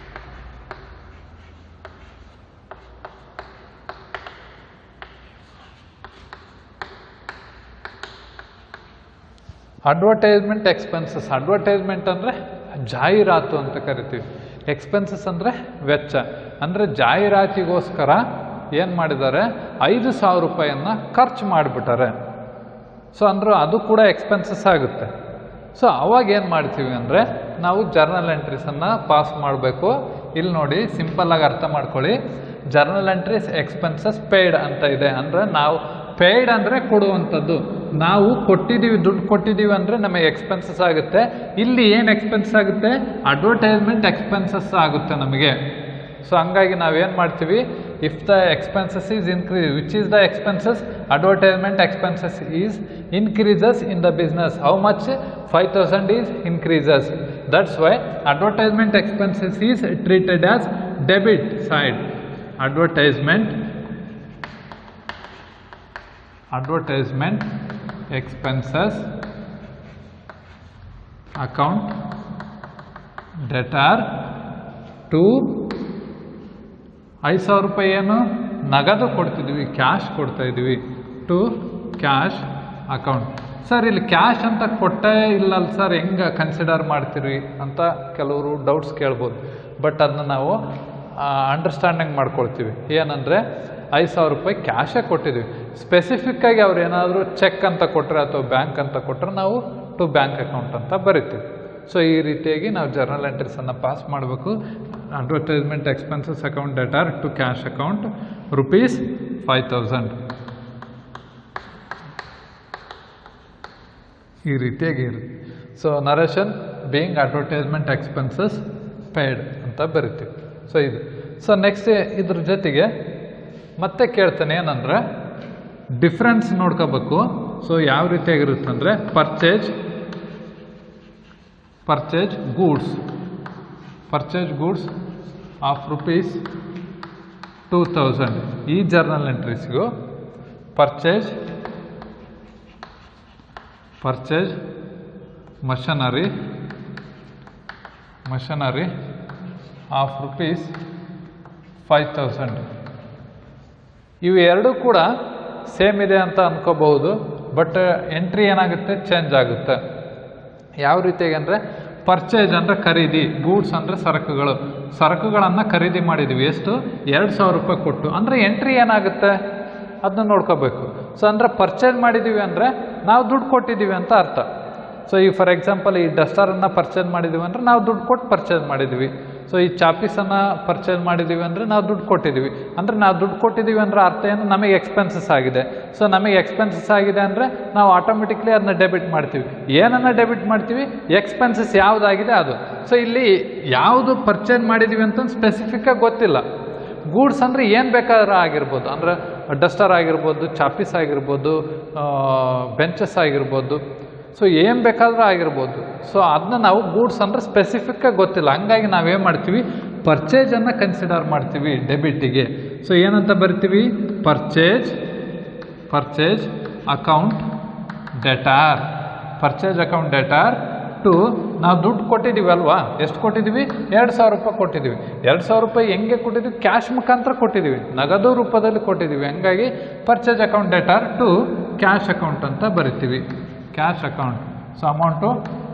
advertisement expenses. Advertisement ಅಂದರೆ ಜಾಹೀರಾತು ಅಂತ ಕರಿತೀವಿ. ಎಕ್ಸ್ಪೆನ್ಸಸ್ ಅಂದರೆ ವೆಚ್ಚ. ಅಂದರೆ ಜಾಹೀರಾತಿಗೋಸ್ಕರ ಏನು ಮಾಡಿದ್ದಾರೆ, 5,000 ರೂಪಾಯಿಯನ್ನು ಖರ್ಚು ಮಾಡಿಬಿಟ್ಟಾರೆ. ಸೊ ಅಂದ್ರೆ ಅದು ಕೂಡ ಎಕ್ಸ್ಪೆನ್ಸಸ್ ಆಗುತ್ತೆ. ಸೊ ಅವಾಗ ಏನು ಮಾಡ್ತೀವಿ ಅಂದರೆ ನಾವು ಜರ್ನಲ್ ಎಂಟ್ರೀಸನ್ನು ಪಾಸ್ ಮಾಡಬೇಕು. ಇಲ್ಲಿ ನೋಡಿ ಸಿಂಪಲ್ಲಾಗಿ ಅರ್ಥ ಮಾಡ್ಕೊಳ್ಳಿ. ಜರ್ನಲ್ ಎಂಟ್ರೀಸ್ ಎಕ್ಸ್ಪೆನ್ಸಸ್ ಪೇಯ್ಡ್ ಅಂತ ಇದೆ. ಅಂದರೆ ನಾವು ಪೇಯ್ಡ್ ಅಂದರೆ ಕೊಡುವಂಥದ್ದು, ನಾವು ಕೊಟ್ಟಿದ್ದೀವಿ, ದುಡ್ಡು ಕೊಟ್ಟಿದ್ದೀವಿ ಅಂದರೆ ನಮಗೆ ಎಕ್ಸ್ಪೆನ್ಸಸ್ ಆಗುತ್ತೆ. ಇಲ್ಲಿ ಏನು ಎಕ್ಸ್ಪೆನ್ಸ್ ಆಗುತ್ತೆ, ಅಡ್ವರ್ಟೈಸ್ಮೆಂಟ್ ಎಕ್ಸ್ಪೆನ್ಸಸ್ ಆಗುತ್ತೆ ನಮಗೆ. ಸೊ ಹಂಗಾಗಿ ನಾವೇನು ಮಾಡ್ತೀವಿ, if the expenses is increase, which is the expenses, advertisement expenses is increases in the business. How much, 5,000 is increases. That's why advertisement expenses is treated as debit side. advertisement expenses account debtor to 5,000 ರೂಪಾಯಿ ಏನು ನಗದು ಕೊಡ್ತಿದ್ವಿ, cash ಕೊಡ್ತಾ ಇದ್ವಿ, to cash account. Sir ಇಲ್ಲಿ cash ಅಂತ ಕೊಟ್ಟೇ ಇಲ್ಲಲ್ಲ ಸರ್, ಹೆಂಗೆ ಕನ್ಸಿಡರ್ ಮಾಡ್ತೀರಿ ಅಂತ ಕೆಲವರು ಡೌಟ್ಸ್ ಕೇಳ್ಬೋದು. ಬಟ್ ಅದನ್ನ ನಾವು ಅಂಡರ್ಸ್ಟ್ಯಾಂಡಿಂಗ್ ಮಾಡ್ಕೊಳ್ತೀವಿ. ಏನಂದರೆ 5,000 ರೂಪಾಯಿ ಕ್ಯಾಶೇ ಕೊಟ್ಟಿದ್ವಿ. ಸ್ಪೆಸಿಫಿಕ್ಕಾಗಿ ಅವ್ರು ಏನಾದರೂ ಚೆಕ್ ಅಂತ ಕೊಟ್ಟರೆ ಅಥವಾ ಬ್ಯಾಂಕ್ ಅಂತ ಕೊಟ್ಟರೆ ನಾವು ಟು ಬ್ಯಾಂಕ್ ಅಕೌಂಟ್ ಅಂತ ಬರಿತೀವಿ. ಸೊ ಈ ರೀತಿಯಾಗಿ ನಾವು ಜರ್ನಲ್ ಎಂಟ್ರೀಸನ್ನು ಪಾಸ್ ಮಾಡಬೇಕು. Advertisement expenses account debtor to cash account ₹5,000 ಈ ರೀತಿಯಾಗಿ ಇರುತ್ತೆ. So narration being advertisement expenses paid ಅಂತ ಬರಿತೀವಿ. ಸೊ ಇದು. ಸೊ ನೆಕ್ಸ್ಟ್ ಇದ್ರ ಜೊತೆಗೆ ಮತ್ತೆ ಕೇಳ್ತಾನೆ ಏನಂದರೆ ಡಿಫ್ರೆನ್ಸ್ ನೋಡ್ಕೋಬೇಕು. ಸೊ ಯಾವ ರೀತಿಯಾಗಿರುತ್ತೆ ಅಂದರೆ ಪರ್ಚೇಜ್ ಗೂಡ್ಸ್ ಆಫ್ ₹2,000 ಈ ಜರ್ನಲ್ ಎಂಟ್ರೀಸ್ಗೂ ಪರ್ಚೇಜ್ ಮಷನರಿ ಆಫ್ ₹5,000 ಇವು ಎರಡೂ ಕೂಡ ಸೇಮ್ ಇದೆ ಅಂತ ಅನ್ಕೋಬಹುದು, ಬಟ್ ಎಂಟ್ರಿ ಏನಾಗುತ್ತೆ ಚೇಂಜ್ ಆಗುತ್ತೆ. ಯಾವ ರೀತಿಯಾಗಿ ಅಂದರೆ ಪರ್ಚೇಜ್ ಅಂದರೆ ಖರೀದಿ, ಗೂಡ್ಸ್ ಅಂದರೆ ಸರಕುಗಳನ್ನು ಖರೀದಿ ಮಾಡಿದ್ದೀವಿ. ಎಷ್ಟು? 2,000 ರೂಪಾಯಿ ಕೊಟ್ಟು. ಅಂದರೆ ಎಂಟ್ರಿ ಏನಾಗುತ್ತೆ ಅದನ್ನ ನೋಡ್ಕೋಬೇಕು. ಸೊ ಅಂದರೆ ಪರ್ಚೇಸ್ ಮಾಡಿದ್ದೀವಿ ಅಂದರೆ ನಾವು ದುಡ್ಡು ಕೊಟ್ಟಿದ್ದೀವಿ ಅಂತ ಅರ್ಥ. ಸೊ ಈ ಫಾರ್ ಎಕ್ಸಾಂಪಲ್ ಈ ಡಸ್ಟರನ್ನು ಪರ್ಚೇಸ್ ಮಾಡಿದ್ದೀವಿ ಅಂದರೆ ನಾವು ದುಡ್ಡು ಕೊಟ್ಟು ಪರ್ಚೇಸ್ ಮಾಡಿದ್ದೀವಿ. ಸೊ ಈ ಚಾಪೀಸನ್ನು ಪರ್ಚೇಸ್ ಮಾಡಿದ್ದೀವಿ ಅಂದರೆ ನಾವು ದುಡ್ಡು ಕೊಟ್ಟಿದ್ದೀವಿ. ಅಂದರೆ ನಾವು ದುಡ್ಡು ಕೊಟ್ಟಿದ್ದೀವಿ ಅಂದರೆ ಅರ್ಥ ಏನು? ನಮಗೆ ಎಕ್ಸ್ಪೆನ್ಸಸ್ ಆಗಿದೆ. ಸೊ ನಮಗೆ ಎಕ್ಸ್ಪೆನ್ಸಸ್ ಆಗಿದೆ ಅಂದರೆ ನಾವು ಆಟೋಮೆಟಿಕ್ಲಿ ಅದನ್ನ ಡೆಬಿಟ್ ಮಾಡ್ತೀವಿ. ಏನನ್ನು ಡೆಬಿಟ್ ಮಾಡ್ತೀವಿ? ಎಕ್ಸ್ಪೆನ್ಸಸ್ ಯಾವುದಾಗಿದೆ ಅದು. ಸೊ ಇಲ್ಲಿ ಯಾವುದು ಪರ್ಚೇಸ್ ಮಾಡಿದ್ದೀವಿ ಅಂತ ಸ್ಪೆಸಿಫಿಕ್ಕಾಗಿ ಗೊತ್ತಿಲ್ಲ. ಗೂಡ್ಸ್ ಅಂದರೆ ಏನು ಬೇಕಾದ್ರೂ ಆಗಿರ್ಬೋದು, ಅಂದರೆ ಡಸ್ಟರ್ ಆಗಿರ್ಬೋದು, ಚಾಪೀಸ್ ಆಗಿರ್ಬೋದು, ಬೆಂಚಸ್ ಆಗಿರ್ಬೋದು, ಸೊ ಏನು ಬೇಕಾದರೂ ಆಗಿರ್ಬೋದು. ಸೊ ಅದನ್ನ ನಾವು ಗೂಡ್ಸ್ ಅಂದರೆ ಸ್ಪೆಸಿಫಿಕ್ಕಾಗಿ ಗೊತ್ತಿಲ್ಲ. ಹಂಗಾಗಿ ನಾವೇನು ಮಾಡ್ತೀವಿ? ಪರ್ಚೇಜನ್ನು ಕನ್ಸಿಡರ್ ಮಾಡ್ತೀವಿ ಡೆಬಿಟಿಗೆ. ಸೊ ಏನಂತ ಬರ್ತೀವಿ? Purchase account debtor. Purchase account debtor to ನಾವು ದುಡ್ಡು ಕೊಟ್ಟಿದ್ದೀವಿ ಅಲ್ವಾ? ಎಷ್ಟು ಕೊಟ್ಟಿದ್ದೀವಿ? 2,000 ರೂಪಾಯಿ ಕೊಟ್ಟಿದ್ದೀವಿ. 2,000 ರೂಪಾಯಿ ಹೆಂಗೆ ಕೊಟ್ಟಿದ್ದೀವಿ? ಕ್ಯಾಶ್ ಮುಖಾಂತರ ಕೊಟ್ಟಿದ್ದೀವಿ, ನಗದು ರೂಪದಲ್ಲಿ ಕೊಟ್ಟಿದ್ದೀವಿ. ಹಂಗಾಗಿ purchase account debtor to cash account ಅಂತ ಬರಿತೀವಿ. Cash account. So amount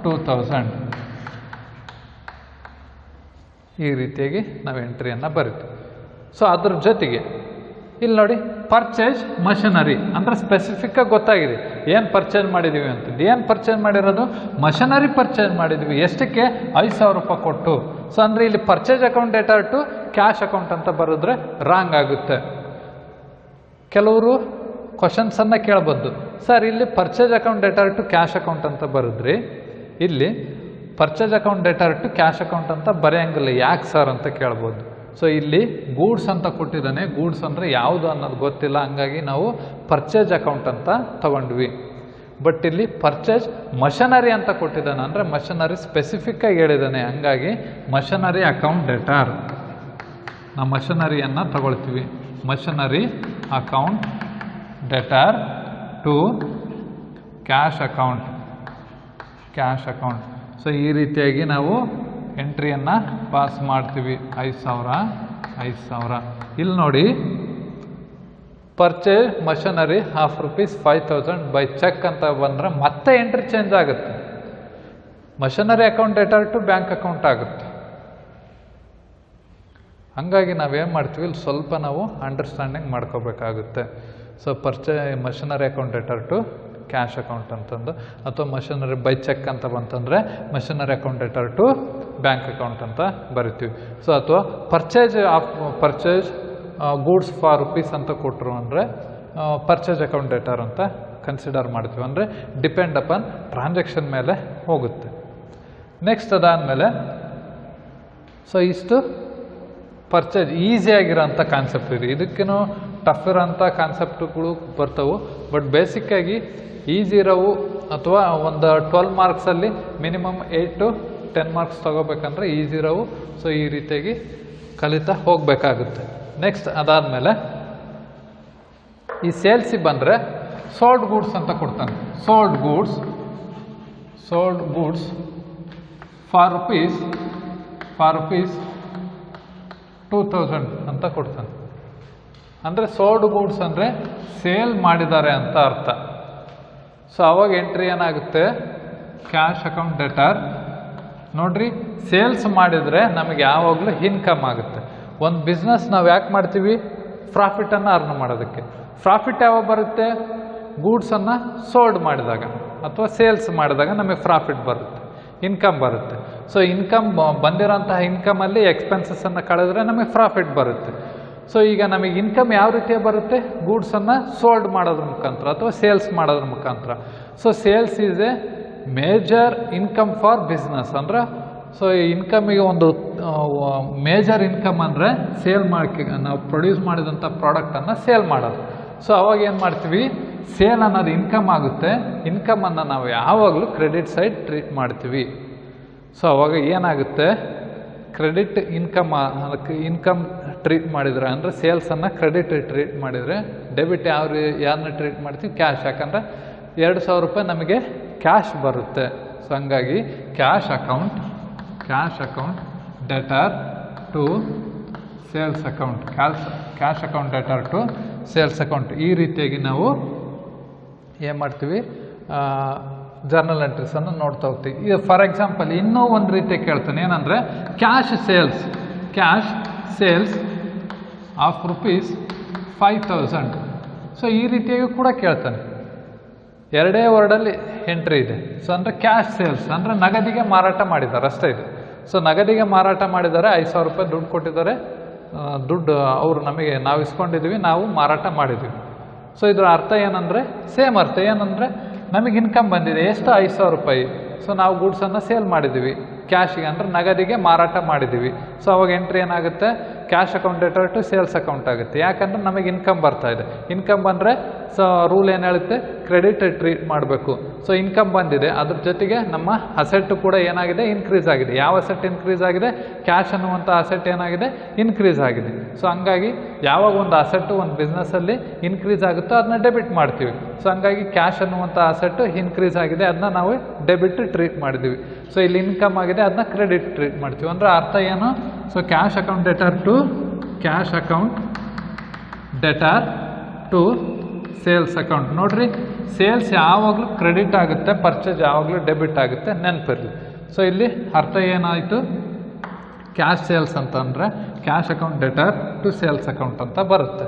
2,000. ಈ ರೀತಿಯಾಗಿ ನಾವು ಎಂಟ್ರಿಯನ್ನು ಬರಿತೀವಿ. ಸೊ ಅದ್ರ ಜೊತೆಗೆ ಇಲ್ಲಿ ನೋಡಿ ಪರ್ಚೇಸ್ ಮಷನರಿ ಅಂದರೆ ಸ್ಪೆಸಿಫಿಕ್ಕಾಗಿ ಗೊತ್ತಾಗಿದೆ ಏನು ಪರ್ಚೇಸ್ ಮಾಡಿದ್ದೀವಿ ಅಂತದ್ದು. ಏನು ಪರ್ಚೇಸ್ ಮಾಡಿರೋದು? ಮಷನರಿ ಪರ್ಚೇಸ್ ಮಾಡಿದ್ವಿ. ಎಷ್ಟಕ್ಕೆ? 5,000 ರೂಪಾಯಿ ಕೊಟ್ಟು. ಸೊ ಅಂದರೆ ಇಲ್ಲಿ purchase account debtor to cash account ಅಂತ ಬರೆದ್ರೆ ರಾಂಗ್ ಆಗುತ್ತೆ. ಕೆಲವರು ಕ್ವಶನ್ಸನ್ನು ಕೇಳಬಹುದು, ಸರ್ ಇಲ್ಲಿ purchase account debtor to cash account ಅಂತ ಬರೆದ್ರಿ, ಇಲ್ಲಿ purchase account debtor to cash account ಅಂತ ಬರೆಯಂಗಿಲ್ಲ, ಯಾಕೆ ಸರ್ ಅಂತ ಕೇಳ್ಬೋದು. ಸೊ ಇಲ್ಲಿ ಗೂಡ್ಸ್ ಅಂತ ಕೊಟ್ಟಿದ್ದಾನೆ, ಗೂಡ್ಸ್ ಅಂದರೆ ಯಾವುದು ಅನ್ನೋದು ಗೊತ್ತಿಲ್ಲ, ಹಂಗಾಗಿ ನಾವು ಪರ್ಚೇಸ್ ಅಕೌಂಟ್ ಅಂತ ತಗೊಂಡ್ವಿ. ಬಟ್ ಇಲ್ಲಿ ಪರ್ಚೇಸ್ ಮಷನರಿ ಅಂತ ಕೊಟ್ಟಿದ್ದಾನೆ, ಅಂದರೆ ಮಷನರಿ ಸ್ಪೆಸಿಫಿಕ್ಕಾಗಿ ಹೇಳಿದ್ದಾನೆ, ಹಂಗಾಗಿ ಮಷನರಿ ಅಕೌಂಟ್ ಡೆಟಾರ್. ನಾವು ಮಷನರಿಯನ್ನು ತಗೊಳ್ತೀವಿ. Machinery account debtor to cash account. So ಈ ರೀತಿಯಾಗಿ ನಾವು ಎಂಟ್ರಿಯನ್ನು ಪಾಸ್ ಮಾಡ್ತೀವಿ. 5,000. ಇಲ್ಲಿ ನೋಡಿ ಪರ್ಚೇಸ್ ಮಷನರಿ ₹5,000 ಬೈ ಚೆಕ್ ಅಂತ ಬಂದರೆ ಮತ್ತೆ ಎಂಟ್ರಿ ಚೇಂಜ್ ಆಗುತ್ತೆ. Machinery account debtor to bank account ಆಗುತ್ತೆ. ಹಂಗಾಗಿ ನಾವೇನು ಮಾಡ್ತೀವಿ, ಇಲ್ಲಿ ಸ್ವಲ್ಪ ನಾವು ಅಂಡರ್ಸ್ಟ್ಯಾಂಡಿಂಗ್ ಮಾಡ್ಕೋಬೇಕಾಗುತ್ತೆ. So machinery account debtor to cash account ಅಂತಂದು, ಅಥವಾ ಮಷನರಿ ಬೈ ಚೆಕ್ ಅಂತ ಬಂತಂದರೆ machinery account debtor to bank account ಅಂತ ಬರಿತೀವಿ. ಸೊ ಅಥವಾ ಪರ್ಚೇಸ್ ಗೂಡ್ಸ್ ಫಾರ್ ₹5 ಅಂತ ಕೊಟ್ಟರು ಅಂದರೆ ಪರ್ಚೇಸ್ ಅಕೌಂಟ್ ಡೆಟಾರ್ ಅಂತ ಕನ್ಸಿಡರ್ ಮಾಡ್ತೀವಿ. ಅಂದರೆ ಡಿಪೆಂಡ್ ಅಪಾನ್ ಟ್ರಾನ್ಸಾಕ್ಷನ್ ಮೇಲೆ ಹೋಗುತ್ತೆ. ನೆಕ್ಸ್ಟ್ ಅದಾದಮೇಲೆ ಸೊ ಇಷ್ಟು ಪರ್ಚೇಸ್ ಈಸಿಯಾಗಿರೋಂಥ ಕಾನ್ಸೆಪ್ಟ್ ಇದೆ. ಇದಕ್ಕೇನು ಟಫ್ ಇರೋಂಥ ಕಾನ್ಸೆಪ್ಟ್ಗಳು ಬರ್ತವೆ, ಬಟ್ ಬೇಸಿಕ್ಕಾಗಿ ಈಸಿ ಇರೋವು ಅಥವಾ ಒಂದು 12 ಮಾರ್ಕ್ಸಲ್ಲಿ ಮಿನಿಮಮ್ 8 to 10 ಮಾರ್ಕ್ಸ್ ತೊಗೋಬೇಕಂದ್ರೆ ಈಸಿ ಇರೋವು. ಸೊ ಈ ರೀತಿಯಾಗಿ ಕಲಿತಾ ಹೋಗಬೇಕಾಗುತ್ತೆ. ನೆಕ್ಸ್ಟ್ ಅದಾದಮೇಲೆ ಈ ಸೇಲ್ಸಿಗೆ ಬಂದರೆ ಸೋಲ್ಡ್ ಗೂಡ್ಸ್ ಅಂತ ಕೊಡ್ತಾನೆ. ಸೋಲ್ಡ್ ಗೂಡ್ಸ್ ಫಾರ್ ರುಪೀಸ್ 2,000 ಅಂತ ಕೊಡ್ತಾನೆ. ಅಂದರೆ ಸೋಲ್ಡ್ ಗೂಡ್ಸ್ ಅಂದರೆ ಸೇಲ್ ಮಾಡಿದ್ದಾರೆ ಅಂತ ಅರ್ಥ. ಸೊ ಅವಾಗ ಎಂಟ್ರಿ ಏನಾಗುತ್ತೆ? Cash account debtor. ನೋಡ್ರಿ, ಸೇಲ್ಸ್ ಮಾಡಿದರೆ ನಮಗೆ ಯಾವಾಗಲೂ ಇನ್ಕಮ್ ಆಗುತ್ತೆ. ಒಂದು ಬಿಸ್ನೆಸ್ ನಾವು ಯಾಕೆ ಮಾಡ್ತೀವಿ? ಪ್ರಾಫಿಟನ್ನು ಅರ್ನ್ ಮಾಡೋದಕ್ಕೆ. ಪ್ರಾಫಿಟ್ ಯಾವಾಗ ಬರುತ್ತೆ? ಗೂಡ್ಸನ್ನು ಸೋಲ್ಡ್ ಮಾಡಿದಾಗ ಅಥವಾ ಸೇಲ್ಸ್ ಮಾಡಿದಾಗ ನಮಗೆ ಪ್ರಾಫಿಟ್ ಬರುತ್ತೆ, ಇನ್ಕಮ್ ಬರುತ್ತೆ. ಸೊ ಇನ್ಕಮ್ ಬಂದಿರೋಂತಹ ಇನ್ಕಮಲ್ಲಿ ಎಕ್ಸ್ಪೆನ್ಸಸ್ಸನ್ನು ಕಳೆದ್ರೆ ನಮಗೆ ಪ್ರಾಫಿಟ್ ಬರುತ್ತೆ. ಸೊ ಈಗ ನಮಗೆ ಇನ್ಕಮ್ ಯಾವ ರೀತಿಯ ಬರುತ್ತೆ? ಗೂಡ್ಸನ್ನು ಸೋಲ್ಡ್ ಮಾಡೋದ್ರ ಮುಖಾಂತರ ಅಥವಾ ಸೇಲ್ಸ್ ಮಾಡೋದ್ರ ಮುಖಾಂತರ. So sales is A major income for business. ಅಂದ್ರೆ ಸೊ ಇನ್ಕಮಿಗೆ ಒಂದು ಮೇಜರ್ ಇನ್ಕಮ್ ಅಂದರೆ ಸೇಲ್ ಮಾಡಿ ನಾವು ಪ್ರೊಡ್ಯೂಸ್ ಮಾಡಿದಂಥ ಪ್ರಾಡಕ್ಟನ್ನು ಸೇಲ್ ಮಾಡೋದು. ಸೊ ಅವಾಗ ಏನು ಮಾಡ್ತೀವಿ? ಸೇಲ್ ಅನ್ನೋದು ಇನ್ಕಮ್ ಆಗುತ್ತೆ. ಇನ್ಕಮನ್ನು ನಾವು ಯಾವಾಗಲೂ ಕ್ರೆಡಿಟ್ ಸೈಡ್ ಟ್ರೀಟ್ ಮಾಡ್ತೀವಿ. ಸೊ ಅವಾಗ ಏನಾಗುತ್ತೆ? ಕ್ರೆಡಿಟ್ ಇನ್ಕಮ್, ಅದಕ್ಕೆ ಇನ್ಕಮ್ ಟ್ರೀಟ್ ಮಾಡಿದರೆ ಅಂದರೆ ಸೇಲ್ಸನ್ನು ಕ್ರೆಡಿಟ್ ಟ್ರೀಟ್ ಮಾಡಿದರೆ, ಡೆಬಿಟ್ ಯಾರನ್ನ ಟ್ರೀಟ್ ಮಾಡ್ತೀವಿ? ಕ್ಯಾಶ್. ಯಾಕಂದರೆ 2,000 ರೂಪಾಯಿ ನಮಗೆ ಕ್ಯಾಶ್ ಬರುತ್ತೆ. ಸೊ ಹಂಗಾಗಿ cash account debtor to sales account. Cash account debtor to sales account. ಈ ರೀತಿಯಾಗಿ ನಾವು ಏನು ಮಾಡ್ತೀವಿ, ಜರ್ನಲ್ ಎಂಟ್ರೀಸನ್ನು ನೋಡ್ತಾ ಹೋಗ್ತೀವಿ. ಈಗ ಫಾರ್ ಎಕ್ಸಾಂಪಲ್ ಇನ್ನೂ ಒಂದು ರೀತಿ ಕೇಳ್ತಾನೆ, ಏನಂದರೆ cash sales of rupees 5,000. So ಈ ರೀತಿಯಾಗಿ ಕೂಡ ಕೇಳ್ತಾನೆ. ಎರಡೇ ವರ್ಡಲ್ಲಿ ಎಂಟ್ರಿ ಇದೆ. ಸೊ ಅಂದರೆ ಕ್ಯಾಶ್ ಸೇಲ್ಸ್ ಅಂದರೆ ನಗದಿಗೆ ಮಾರಾಟ ಮಾಡಿದ್ದಾರೆ ಅಷ್ಟೇ ಇದೆ. ಸೊ ನಗದಿಗೆ ಮಾರಾಟ ಮಾಡಿದ್ದಾರೆ, 5,000 ರೂಪಾಯಿ ದುಡ್ಡು ಕೊಟ್ಟಿದ್ದಾರೆ, ದುಡ್ಡು ಅವರು ನಮಗೆ ನಾವು ಇಸ್ಕೊಂಡಿದ್ದೀವಿ, ನಾವು ಮಾರಾಟ ಮಾಡಿದ್ದೀವಿ. ಸೊ ಇದರ ಅರ್ಥ ಏನಂದರೆ ಸೇಮ್ ಅರ್ಥ ಏನಂದರೆ ನಮಗೆ ಇನ್ಕಮ್ ಬಂದಿದೆ, ಎಷ್ಟು 5,000 ರೂಪಾಯಿ. ಸೊ ನಾವು ಗೂಡ್ಸನ್ನು ಸೇಲ್ ಮಾಡಿದ್ದೀವಿ ಕ್ಯಾಶಿಗೆ, ಅಂದರೆ ನಗದಿಗೆ ಮಾರಾಟ ಮಾಡಿದ್ದೀವಿ. ಸೊ ಅವಾಗ ಎಂಟ್ರಿ ಏನಾಗುತ್ತೆ, cash account debtor to sales account ಆಗುತ್ತೆ. ಯಾಕಂದರೆ ನಮಗೆ ಇನ್ಕಮ್ ಬರ್ತಾ ಇದೆ. ಇನ್ಕಮ್ ಬಂದರೆ ಸೊ ರೂಲ್ ಏನು ಹೇಳುತ್ತೆ, ಕ್ರೆಡಿಟ್ ಟ್ರೀಟ್ ಮಾಡಬೇಕು. ಸೊ ಇನ್ಕಮ್ ಬಂದಿದೆ, ಅದ್ರ ಜೊತೆಗೆ ನಮ್ಮ ಅಸೆಟ್ ಕೂಡ ಏನಾಗಿದೆ, ಇನ್ಕ್ರೀಸ್ ಆಗಿದೆ. ಯಾವ ಅಸೆಟ್ ಇನ್ಕ್ರೀಸ್ ಆಗಿದೆ, ಕ್ಯಾಶ್ ಅನ್ನುವಂಥ ಅಸೆಟ್ ಏನಾಗಿದೆ, ಇನ್ಕ್ರೀಸ್ ಆಗಿದೆ. ಸೊ ಹಂಗಾಗಿ ಯಾವಾಗ ಒಂದು ಅಸೆಟ್ಟು ಒಂದು ಬಿಸ್ನೆಸ್ಸಲ್ಲಿ ಇನ್ಕ್ರೀಸ್ ಆಗುತ್ತೋ ಅದನ್ನ ಡೆಬಿಟ್ ಮಾಡ್ತೀವಿ. ಸೊ ಹಂಗಾಗಿ ಕ್ಯಾಶ್ ಅನ್ನುವಂಥ ಅಸೆಟ್ಟು ಇನ್ಕ್ರೀಸ್ ಆಗಿದೆ, ಅದನ್ನ ನಾವು ಡೆಬಿಟ್ ಟ್ರೀಟ್ ಮಾಡಿದ್ದೀವಿ. ಸೊ ಇಲ್ಲಿ ಇನ್ಕಮ್ ಆಗಿದೆ, ಅದನ್ನ ಕ್ರೆಡಿಟ್ ಟ್ರೀಟ್ ಮಾಡ್ತೀವಿ. ಅಂದರೆ ಅರ್ಥ ಏನು, so cash account debtor to sales account. ನೋಡ್ರಿ, ಸೇಲ್ಸ್ ಯಾವಾಗಲೂ ಕ್ರೆಡಿಟ್ ಆಗುತ್ತೆ, ಪರ್ಚೇಸ್ ಯಾವಾಗಲೂ ಡೆಬಿಟ್ ಆಗುತ್ತೆ, ನೆನಪಿರಲಿ. ಸೊ ಇಲ್ಲಿ ಅರ್ಥ ಏನಾಯಿತು, ಕ್ಯಾಶ್ ಸೇಲ್ಸ್ ಅಂತಂದರೆ cash account debtor to sales account ಅಂತ ಬರುತ್ತೆ.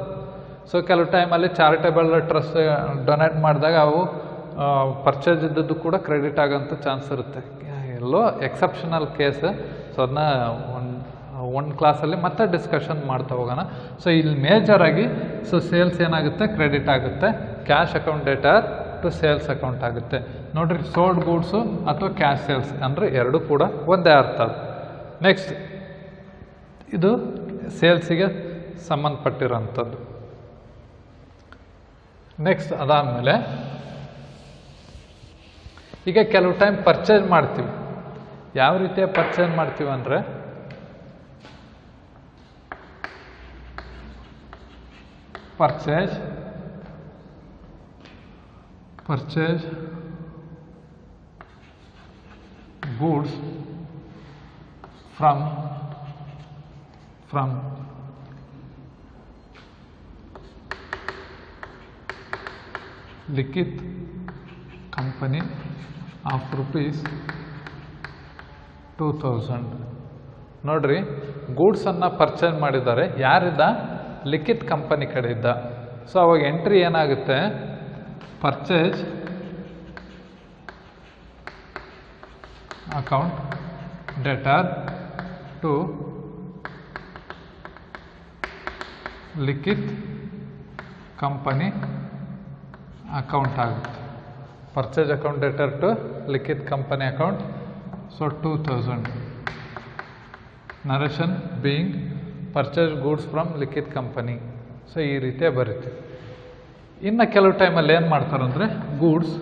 ಸೊ ಕೆಲವು ಟೈಮಲ್ಲಿ ಚಾರಿಟೇಬಲ್ ಟ್ರಸ್ಟ್ ಡೊನೇಟ್ ಮಾಡಿದಾಗ ಅವು ಪರ್ಚೇಸ್ ಇದ್ದದ್ದು ಕೂಡ ಕ್ರೆಡಿಟ್ ಆಗೋಂಥ ಚಾನ್ಸ್ ಇರುತ್ತೆ. ಎಲ್ಲೋ ಎಕ್ಸೆಪ್ಷನಲ್ ಕೇಸ್. ಸೊ ಅದನ್ನ ಒಂದು ಕ್ಲಾಸಲ್ಲಿ ಮತ್ತೆ ಡಿಸ್ಕಷನ್ ಮಾಡ್ತಾ ಹೋಗೋಣ. ಸೊ ಇಲ್ಲಿ ಮೇಜರಾಗಿ ಸೊ ಸೇಲ್ಸ್ ಏನಾಗುತ್ತೆ, ಕ್ರೆಡಿಟ್ ಆಗುತ್ತೆ, cash account debtor to sales account ಆಗುತ್ತೆ. ನೋಡ್ರಿ, ಸೋಲ್ಡ್ ಗೂಡ್ಸು ಅಥವಾ ಕ್ಯಾಶ್ ಸೇಲ್ಸ್ ಅಂದರೆ ಎರಡೂ ಕೂಡ ಒಂದೇ ಅರ್ಥ. ನೆಕ್ಸ್ಟ್ ಇದು ಸೇಲ್ಸಿಗೆ ಸಂಬಂಧಪಟ್ಟಿರೋಂಥದ್ದು. ನೆಕ್ಸ್ಟ್ ಅದಾದಮೇಲೆ ಈಗ ಕೆಲವು ಟೈಮ್ ಪರ್ಚೇಸ್ ಮಾಡ್ತೀವಿ. ಯಾವ ರೀತಿಯ ಪರ್ಚೇಸ್ ಮಾಡ್ತೀವಿ ಅಂದರೆ purchase goods from Likith company of rupees 2,000. ನೋಡ್ರಿ, ಗೂಡ್ಸನ್ನು ಪರ್ಚೇಸ್ ಮಾಡಿದ್ದಾರೆ, ಯಾರಿದ್ದ, ಲಿಖಿತ್ ಕಂಪನಿ ಕಡೆಯಿದ್ದ. ಸೊ ಅವಾಗ ಎಂಟ್ರಿ ಏನಾಗುತ್ತೆ, purchase account debtor to Likhit company account ಆಗುತ್ತೆ. Purchase account debtor to Likhit company account. So 2,000 narration being purchase goods from Likhit company. So ಈ ರೀತಿಯ ಬರುತ್ತೆ. ಇನ್ನು ಕೆಲವು ಟೈಮಲ್ಲಿ ಏನು ಮಾಡ್ತಾರಂದರೆ goods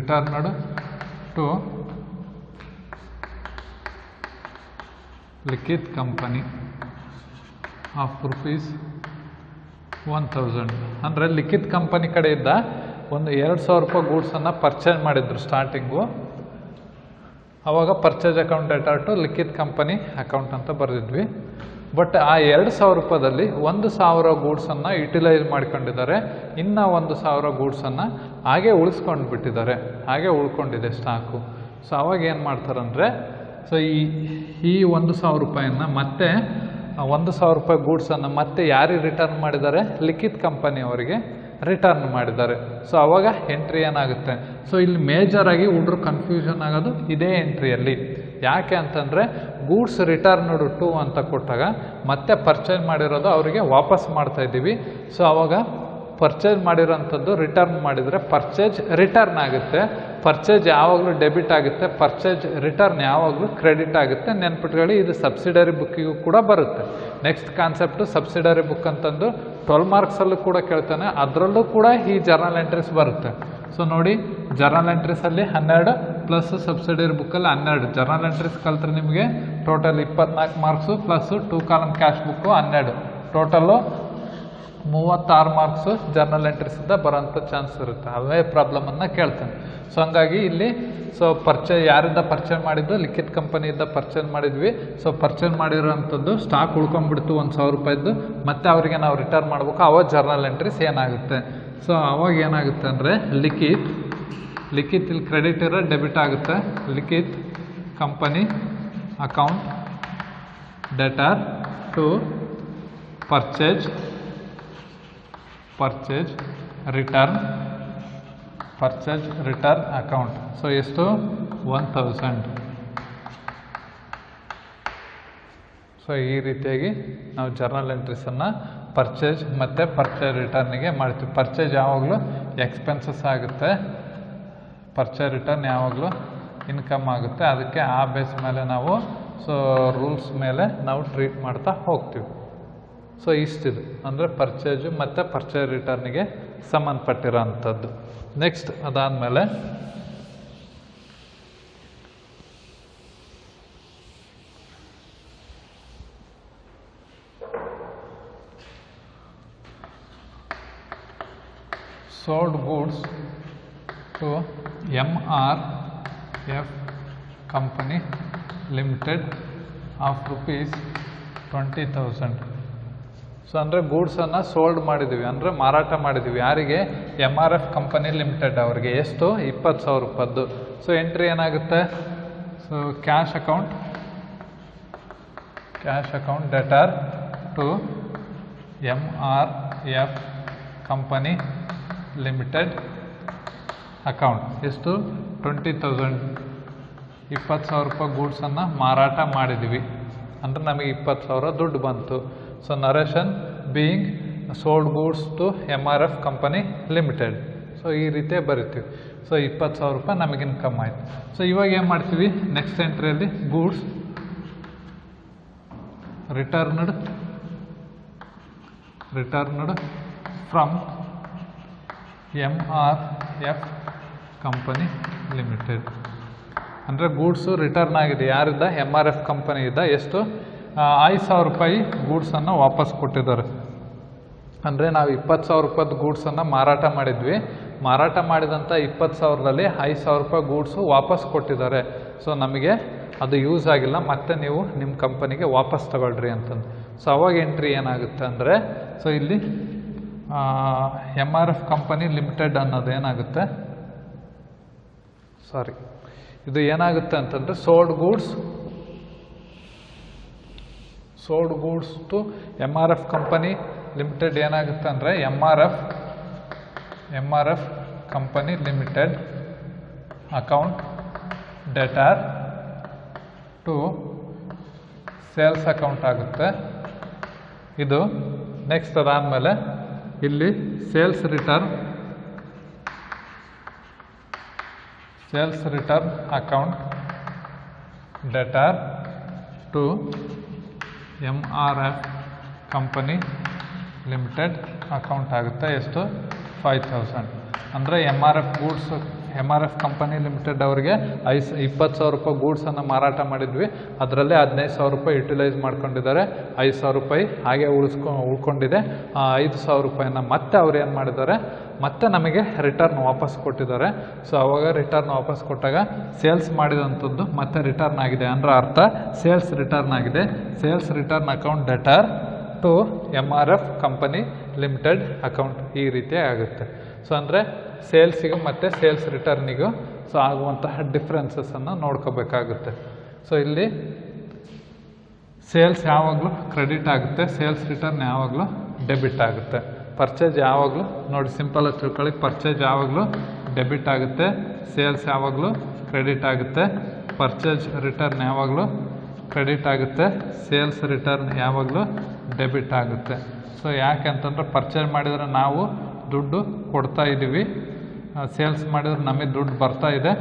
returned to Likhit company of rupees 1,000. ಅಂದರೆ ಲಿಖಿತ್ ಕಂಪನಿ ಕಡೆಯಿಂದ ಒಂದು 2,000 ರೂಪಾಯಿ ಗೂಡ್ಸನ್ನು ಪರ್ಚೇಸ್ ಮಾಡಿದ್ರು ಸ್ಟಾರ್ಟಿಂಗು. ಆವಾಗ purchase account debtor to Likhit company account ಅಂತ ಬರೆದಿದ್ವಿ. ಬಟ್ ಆ 2,000 ರೂಪಾಯಿದಲ್ಲಿ 1,000 ಗೂಡ್ಸನ್ನು ಯುಟಿಲೈಸ್ ಮಾಡ್ಕೊಂಡಿದ್ದಾರೆ, ಇನ್ನು 1,000 ಗೂಡ್ಸನ್ನು ಹಾಗೆ ಉಳಿಸ್ಕೊಂಡು ಬಿಟ್ಟಿದ್ದಾರೆ, ಹಾಗೆ ಉಳ್ಕೊಂಡಿದೆ ಸ್ಟಾಕು. ಸೊ ಅವಾಗ ಏನು ಮಾಡ್ತಾರಂದರೆ, ಸೊ ಈ 1,000 ರೂಪಾಯಿನ ಮತ್ತೆ 1,000 ರೂಪಾಯಿ ಗೂಡ್ಸನ್ನು ಮತ್ತೆ ಯಾರಿಗೆ ರಿಟರ್ನ್ ಮಾಡಿದ್ದಾರೆ, ಲಿಖಿತ್ ಕಂಪನಿಯವರಿಗೆ ರಿಟರ್ನ್ ಮಾಡಿದ್ದಾರೆ. ಸೊ ಅವಾಗ ಎಂಟ್ರಿ ಏನಾಗುತ್ತೆ, ಸೊ ಇಲ್ಲಿ ಮೇಜರಾಗಿ ಹುಡ್ರು ಕನ್ಫ್ಯೂಷನ್ ಆಗೋದು ಇದೇ ಎಂಟ್ರಿಯಲ್ಲಿ. ಯಾಕೆ ಅಂತಂದರೆ ಗೂಡ್ಸ್ ರಿಟರ್ನ್ಡ್ ಟು ಅಂತ ಕೊಟ್ಟಾಗ ಮತ್ತೆ ಪರ್ಚೇಸ್ ಮಾಡಿರೋದು ಅವರಿಗೆ ವಾಪಸ್ ಮಾಡ್ತಾ ಇದ್ದೀವಿ. ಸೊ ಅವಾಗ ಪರ್ಚೇಸ್ ಮಾಡಿರೋಂಥದ್ದು ರಿಟರ್ನ್ ಮಾಡಿದರೆ ಪರ್ಚೇಸ್ ರಿಟರ್ನ್ ಆಗುತ್ತೆ. ಪರ್ಚೇಸ್ ಯಾವಾಗಲೂ ಡೆಬಿಟ್ ಆಗುತ್ತೆ, ಪರ್ಚೇಸ್ ರಿಟರ್ನ್ ಯಾವಾಗಲೂ ಕ್ರೆಡಿಟ್ ಆಗುತ್ತೆ. ನೆನ್ಪಿಟ್ಕೊಳ್ಳಿ, ಇದು ಸಬ್ಸಿಡರಿ ಬುಕ್ಕಿಗೂ ಕೂಡ ಬರುತ್ತೆ. ನೆಕ್ಸ್ಟ್ ಕಾನ್ಸೆಪ್ಟು ಸಬ್ಸಿಡರಿ ಬುಕ್ ಅಂತಂದು 12 ಮಾರ್ಕ್ಸಲ್ಲೂ ಕೂಡ ಕೇಳ್ತಾನೆ, ಅದರಲ್ಲೂ ಕೂಡ ಈ ಜರ್ನಲ್ ಎಂಟ್ರೀಸ್ ಬರುತ್ತೆ. ಸೊ ನೋಡಿ, ಜರ್ನಲ್ ಎಂಟ್ರೀಸಲ್ಲಿ 12 ಪ್ಲಸ್ ಸಬ್ಸಿಡರಿ ಬುಕ್ಕಲ್ಲಿ 12 ಜರ್ನಲ್ ಎಂಟ್ರೀಸ್ ಕಲ್ತ್ರೆ ನಿಮಗೆ total 24 marks plus 2 column cash book 12, total 36 marks journal ಎಂಟ್ರೀಸಿಂದ ಬರೋಂಥ ಚಾನ್ಸ್ ಇರುತ್ತೆ. ಅವೇ ಪ್ರಾಬ್ಲಮನ್ನು ಕೇಳ್ತಾನೆ. ಸೊ ಹಂಗಾಗಿ ಇಲ್ಲಿ ಯಾರಿಂದ ಪರ್ಚೇಸ್ ಮಾಡಿದ್ದು, ಲಿಖಿತ್ ಕಂಪನಿಯಿಂದ ಪರ್ಚೇಸ್ ಮಾಡಿದ್ವಿ. ಸೊ ಪರ್ಚೇಸ್ ಮಾಡಿರೋಂಥದ್ದು ಸ್ಟಾಕ್ ಉಳ್ಕೊಂಡ್ಬಿಡ್ತು 1000 ರೂಪಾಯಿದ್ದು, ಮತ್ತೆ ಅವರಿಗೆ ನಾವು ರಿಟರ್ನ್ ಮಾಡ್ಬೇಕು. ಅವಾಗ ಜರ್ನಲ್ ಎಂಟ್ರೀಸ್ ಏನಾಗುತ್ತೆ? ಸೊ ಅವಾಗ ಏನಾಗುತ್ತೆ ಅಂದರೆ ಲಿಖಿತ್ ಇಲ್ಲಿ ಕ್ರೆಡಿಟ್ ಇರೋ ಡೆಬಿಟ್ ಆಗುತ್ತೆ. Likhit company account debtor to purchase return account. So ಎಷ್ಟು? 1000. ಸೊ ಈ ರೀತಿಯಾಗಿ ನಾವು ಜರ್ನಲ್ ಎಂಟ್ರೀಸನ್ನು ಪರ್ಚೇಸ್ ಮತ್ತು ಪರ್ಚೇಸ್ ರಿಟರ್ನಿಗೆ ಮಾಡ್ತೀವಿ. ಪರ್ಚೇಸ್ ಯಾವಾಗಲೂ ಎಕ್ಸ್ಪೆನ್ಸಸ್ ಆಗುತ್ತೆ, ಪರ್ಚೇಸ್ ರಿಟರ್ನ್ ಯಾವಾಗಲೂ ಇನ್ಕಮ್ ಆಗುತ್ತೆ. ಅದಕ್ಕೆ ಆ ಬೇಸ್ ಮೇಲೆ ನಾವು ರೂಲ್ಸ್ ಮೇಲೆ ನಾವು ಟ್ರೀಟ್ ಮಾಡ್ತಾ ಹೋಗ್ತೀವಿ. ಸೊ ಇಷ್ಟಿದು ಅಂದರೆ ಪರ್ಚೇಜು ಮತ್ತು ಪರ್ಚೇಸ್ ರಿಟರ್ನಿಗೆ ಸಂಬಂಧಪಟ್ಟಿರೋ ಅಂಥದ್ದು. ನೆಕ್ಸ್ಟ್ ಅದಾದಮೇಲೆ sold goods to MRF company limited of rupees 20,000. So ಅಂದರೆ ಗೂಡ್ಸನ್ನು ಸೋಲ್ಡ್ ಮಾಡಿದ್ದೀವಿ, ಅಂದರೆ ಮಾರಾಟ ಮಾಡಿದ್ದೀವಿ. ಯಾರಿಗೆ? MRF ಕಂಪನಿ ಲಿಮಿಟೆಡ್ ಅವ್ರಿಗೆ. ಎಷ್ಟು? 20,000 ರೂಪಾಯಿದ್ದು. ಸೊ ಎಂಟ್ರಿ ಏನಾಗುತ್ತೆ? So cash account debtor to MRF company limited account. ಎಷ್ಟು? 20,000. 20,000 ರೂಪಾಯಿ ಗೂಡ್ಸನ್ನು ಮಾರಾಟ ಮಾಡಿದ್ದೀವಿ ಅಂದರೆ ನಮಗೆ 20,000 ದುಡ್ಡು ಬಂತು. So narration being sold goods to MRF company limited. So ಈ ರೀತಿ ಬರಿತೀವಿ. ಸೊ 20,000 ರೂಪಾಯಿ ನಮಗೆ ಇನ್ಕಮ್ ಆಯಿತು. ಸೊ ಇವಾಗ ಏನು ಮಾಡ್ತೀವಿ? ನೆಕ್ಸ್ಟ್ ಎಂಟ್ರಿಯಲ್ಲಿ goods returned from MRF company limited. ಅಂದರೆ ಗೂಡ್ಸು ರಿಟರ್ನ್ ಆಗಿದೆ. ಯಾರಿಂದ? MRF ಕಂಪನಿಯಿಂದ. ಎಷ್ಟು? 5,000 ರೂಪಾಯಿ ಗೂಡ್ಸನ್ನು ವಾಪಸ್ ಕೊಟ್ಟಿದ್ದಾರೆ. ಅಂದರೆ ನಾವು 20,000 ರೂಪಾಯಿದು ಗೂಡ್ಸನ್ನು ಮಾರಾಟ ಮಾಡಿದ್ವಿ. ಮಾರಾಟ ಮಾಡಿದಂಥ 20,000ರಲ್ಲಿ 5,000 ರೂಪಾಯಿ ಗೂಡ್ಸು ವಾಪಸ್ ಕೊಟ್ಟಿದ್ದಾರೆ. ಸೊ ನಮಗೆ ಅದು ಯೂಸ್ ಆಗಿಲ್ಲ, ಮತ್ತೆ ನೀವು ನಿಮ್ಮ ಕಂಪನಿಗೆ ವಾಪಸ್ ತಗೊಳ್ರಿ ಅಂತಂದು. ಸೊ ಅವಾಗ ಎಂಟ್ರಿ ಏನಾಗುತ್ತೆ ಅಂದರೆ, ಸೊ ಇಲ್ಲಿ MRF ಕಂಪನಿ ಲಿಮಿಟೆಡ್ ಅನ್ನೋದು ಏನಾಗುತ್ತೆ, ಇದು ಏನಾಗುತ್ತೆ ಅಂತಂದರೆ sold goods to MRF company limited ಏನಾಗುತ್ತೆ ಅಂದರೆ MRF company limited account debtor to sales account ಆಗುತ್ತೆ ಇದು. ನೆಕ್ಸ್ಟ್ ಅದಾದಮೇಲೆ ಇಲ್ಲಿ sales return account debtor to MRF company limited account ಆಗುತ್ತೆ. ಎಷ್ಟು? 5,000. ಅಂದರೆ MRF ಕಂಪನಿ ಲಿಮಿಟೆಡ್ ಅವರಿಗೆ 20,000 ರೂಪಾಯಿ ಗೂಡ್ಸನ್ನು ಮಾರಾಟ ಮಾಡಿದ್ವಿ. ಅದರಲ್ಲೇ 15,000 ರೂಪಾಯಿ ಯುಟಿಲೈಸ್ ಮಾಡ್ಕೊಂಡಿದ್ದಾರೆ. 5,000 ರೂಪಾಯಿ ಹಾಗೆ ಉಳ್ಕೊಂಡಿದೆ. ಆ 5,000 ರೂಪಾಯಿನ ಮತ್ತೆ ಅವ್ರು ಏನು ಮಾಡಿದ್ದಾರೆ, ಮತ್ತೆ ನಮಗೆ ರಿಟರ್ನ್ ವಾಪಸ್ ಕೊಟ್ಟಿದ್ದಾರೆ. ಸೊ ಅವಾಗ ರಿಟರ್ನ್ ವಾಪಸ್ ಕೊಟ್ಟಾಗ ಸೇಲ್ಸ್ ಮಾಡಿದಂಥದ್ದು ಮತ್ತೆ ರಿಟರ್ನ್ ಆಗಿದೆ ಅಂದರೆ ಅರ್ಥ ಸೇಲ್ಸ್ ರಿಟರ್ನ್ ಆಗಿದೆ. Sales return account debtor to MRF company limited account. ಈ ರೀತಿ ಆಗುತ್ತೆ. ಸೊ ಅಂದರೆ ಸೇಲ್ಸಿಗೂ ಮತ್ತು ಸೇಲ್ಸ್ ರಿಟರ್ನಿಗೂ ಸೊ ಆಗುವಂತಹ ಡಿಫ್ರೆನ್ಸಸ್ಸನ್ನು ನೋಡ್ಕೋಬೇಕಾಗುತ್ತೆ. ಸೊ ಇಲ್ಲಿ ಸೇಲ್ಸ್ ಯಾವಾಗಲೂ ಕ್ರೆಡಿಟ್ ಆಗುತ್ತೆ, ಸೇಲ್ಸ್ ರಿಟರ್ನ್ ಯಾವಾಗಲೂ ಡೆಬಿಟ್ ಆಗುತ್ತೆ. ಪರ್ಚೇಸ್ ಯಾವಾಗಲೂ ನೋಡಿ ಸಿಂಪಲಾಗಿ ತಿಳ್ಕೊಳ್ಳಿ, ಪರ್ಚೇಸ್ ಯಾವಾಗಲೂ ಡೆಬಿಟ್ ಆಗುತ್ತೆ, ಸೇಲ್ಸ್ ಯಾವಾಗಲೂ ಕ್ರೆಡಿಟ್ ಆಗುತ್ತೆ. ಪರ್ಚೇಸ್ ರಿಟರ್ನ್ ಯಾವಾಗಲೂ ಕ್ರೆಡಿಟ್ ಆಗುತ್ತೆ, ಸೇಲ್ಸ್ ರಿಟರ್ನ್ ಯಾವಾಗಲೂ ಡೆಬಿಟ್ ಆಗುತ್ತೆ. ಸೊ ಯಾಕೆ ಅಂತಂದರೆ ಪರ್ಚೇಸ್ ಮಾಡಿದರೆ ನಾವು ದುಡ್ಡು ಕೊಡ್ತಾ ಇದ್ದೀವಿ, ಸೇಲ್ಸ್ ಮಾಡಿದ್ರೆ ನಮಗೆ ದುಡ್ಡು ಬರ್ತಾ ಇದೆ.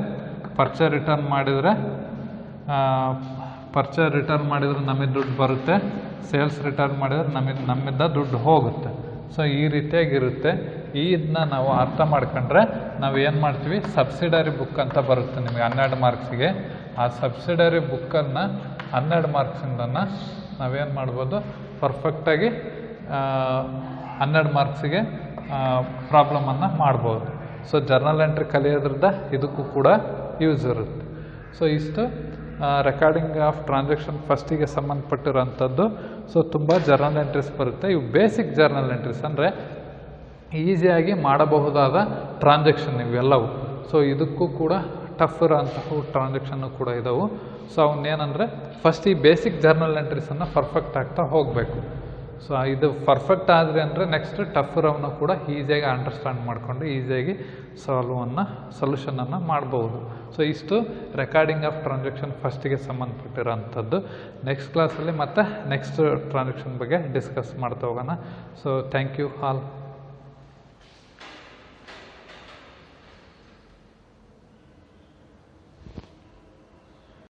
ಪರ್ಚೇಸ್ ರಿಟರ್ನ್ ಮಾಡಿದರೆ ನಮಗೆ ದುಡ್ಡು ಬರುತ್ತೆ, ಸೇಲ್ಸ್ ರಿಟರ್ನ್ ಮಾಡಿದರೆ ನಮ್ಮಿಂದ ದುಡ್ಡು ಹೋಗುತ್ತೆ. ಸೊ ಈ ರೀತಿಯಾಗಿರುತ್ತೆ. ಇದನ್ನ ನಾವು ಅರ್ಥ ಮಾಡ್ಕೊಂಡ್ರೆ ನಾವು ಏನು ಮಾಡ್ತೀವಿ, ಸಬ್ಸಿಡರಿ ಬುಕ್ ಅಂತ ಬರುತ್ತೆ ನಿಮಗೆ 12 ಮಾರ್ಕ್ಸಿಗೆ. ಆ ಸಬ್ಸಿಡರಿ ಬುಕ್ಕನ್ನು 12 ಮಾರ್ಕ್ಸಿಂದ ನಾವೇನು ಮಾಡ್ಬೋದು, ಪರ್ಫೆಕ್ಟಾಗಿ 12 ಮಾರ್ಕ್ಸಿಗೆ ಪ್ರಾಬ್ಲಮನ್ನು ಮಾಡ್ಬೋದು. ಸೊ ಜರ್ನಲ್ ಎಂಟ್ರಿ ಕಲಿಯೋದ್ರಿಂದ ಇದಕ್ಕೂ ಕೂಡ ಯೂಸ್ ಇರುತ್ತೆ. ಸೊ ಇಷ್ಟು ರೆಕಾರ್ಡಿಂಗ್ ಆಫ್ ಟ್ರಾನ್ಸಾಕ್ಷನ್ ಫಸ್ಟಿಗೆ ಸಂಬಂಧಪಟ್ಟಿರೋಂಥದ್ದು. ಸೊ ತುಂಬ ಜರ್ನಲ್ ಎಂಟ್ರೀಸ್ ಬರುತ್ತೆ. ಇವು ಬೇಸಿಕ್ ಜರ್ನಲ್ ಎಂಟ್ರೀಸ್ ಅಂದರೆ ಈಸಿಯಾಗಿ ಮಾಡಬಹುದಾದ ಟ್ರಾನ್ಸಾಕ್ಷನ್ ಇವೆಲ್ಲವು. ಸೊ ಇದಕ್ಕೂ ಕೂಡ ಟಫ್ ಇರೋಂಥವು ಟ್ರಾನ್ಸಾಕ್ಷನ್ನು ಕೂಡ ಇದಾವೆ. ಸೊ ಅವನ್ನೇನೆಂದರೆ ಫಸ್ಟ್ ಈ ಬೇಸಿಕ್ ಜರ್ನಲ್ ಎಂಟ್ರೀಸನ್ನು ಪರ್ಫೆಕ್ಟ್ ಆಗ್ತಾ ಹೋಗಬೇಕು. ಸೊ ಇದು ಪರ್ಫೆಕ್ಟ್ ಆದರೆ ಅಂದರೆ ನೆಕ್ಸ್ಟ್ ಟಫ್ ಇರೋವನ್ನು ಕೂಡ ಈಸಿಯಾಗಿ ಅಂಡರ್ಸ್ಟ್ಯಾಂಡ್ ಮಾಡಿಕೊಂಡು ಈಸಿಯಾಗಿ ಸೊಲ್ಯೂಷನನ್ನು ಮಾಡ್ಬೋದು. ಸೊ ಇಷ್ಟು ರೆಕಾರ್ಡಿಂಗ್ ಆಫ್ ಟ್ರಾನ್ಸಾಕ್ಷನ್ ಫಸ್ಟಿಗೆ ಸಂಬಂಧಪಟ್ಟಿರೋಂಥದ್ದು. ನೆಕ್ಸ್ಟ್ ಕ್ಲಾಸಲ್ಲಿ ಮತ್ತೆ ನೆಕ್ಸ್ಟ್ ಟ್ರಾನ್ಸಾಕ್ಷನ್ ಬಗ್ಗೆ ಡಿಸ್ಕಸ್ ಮಾಡ್ತಾ ಹೋಗೋಣ. So thank you all.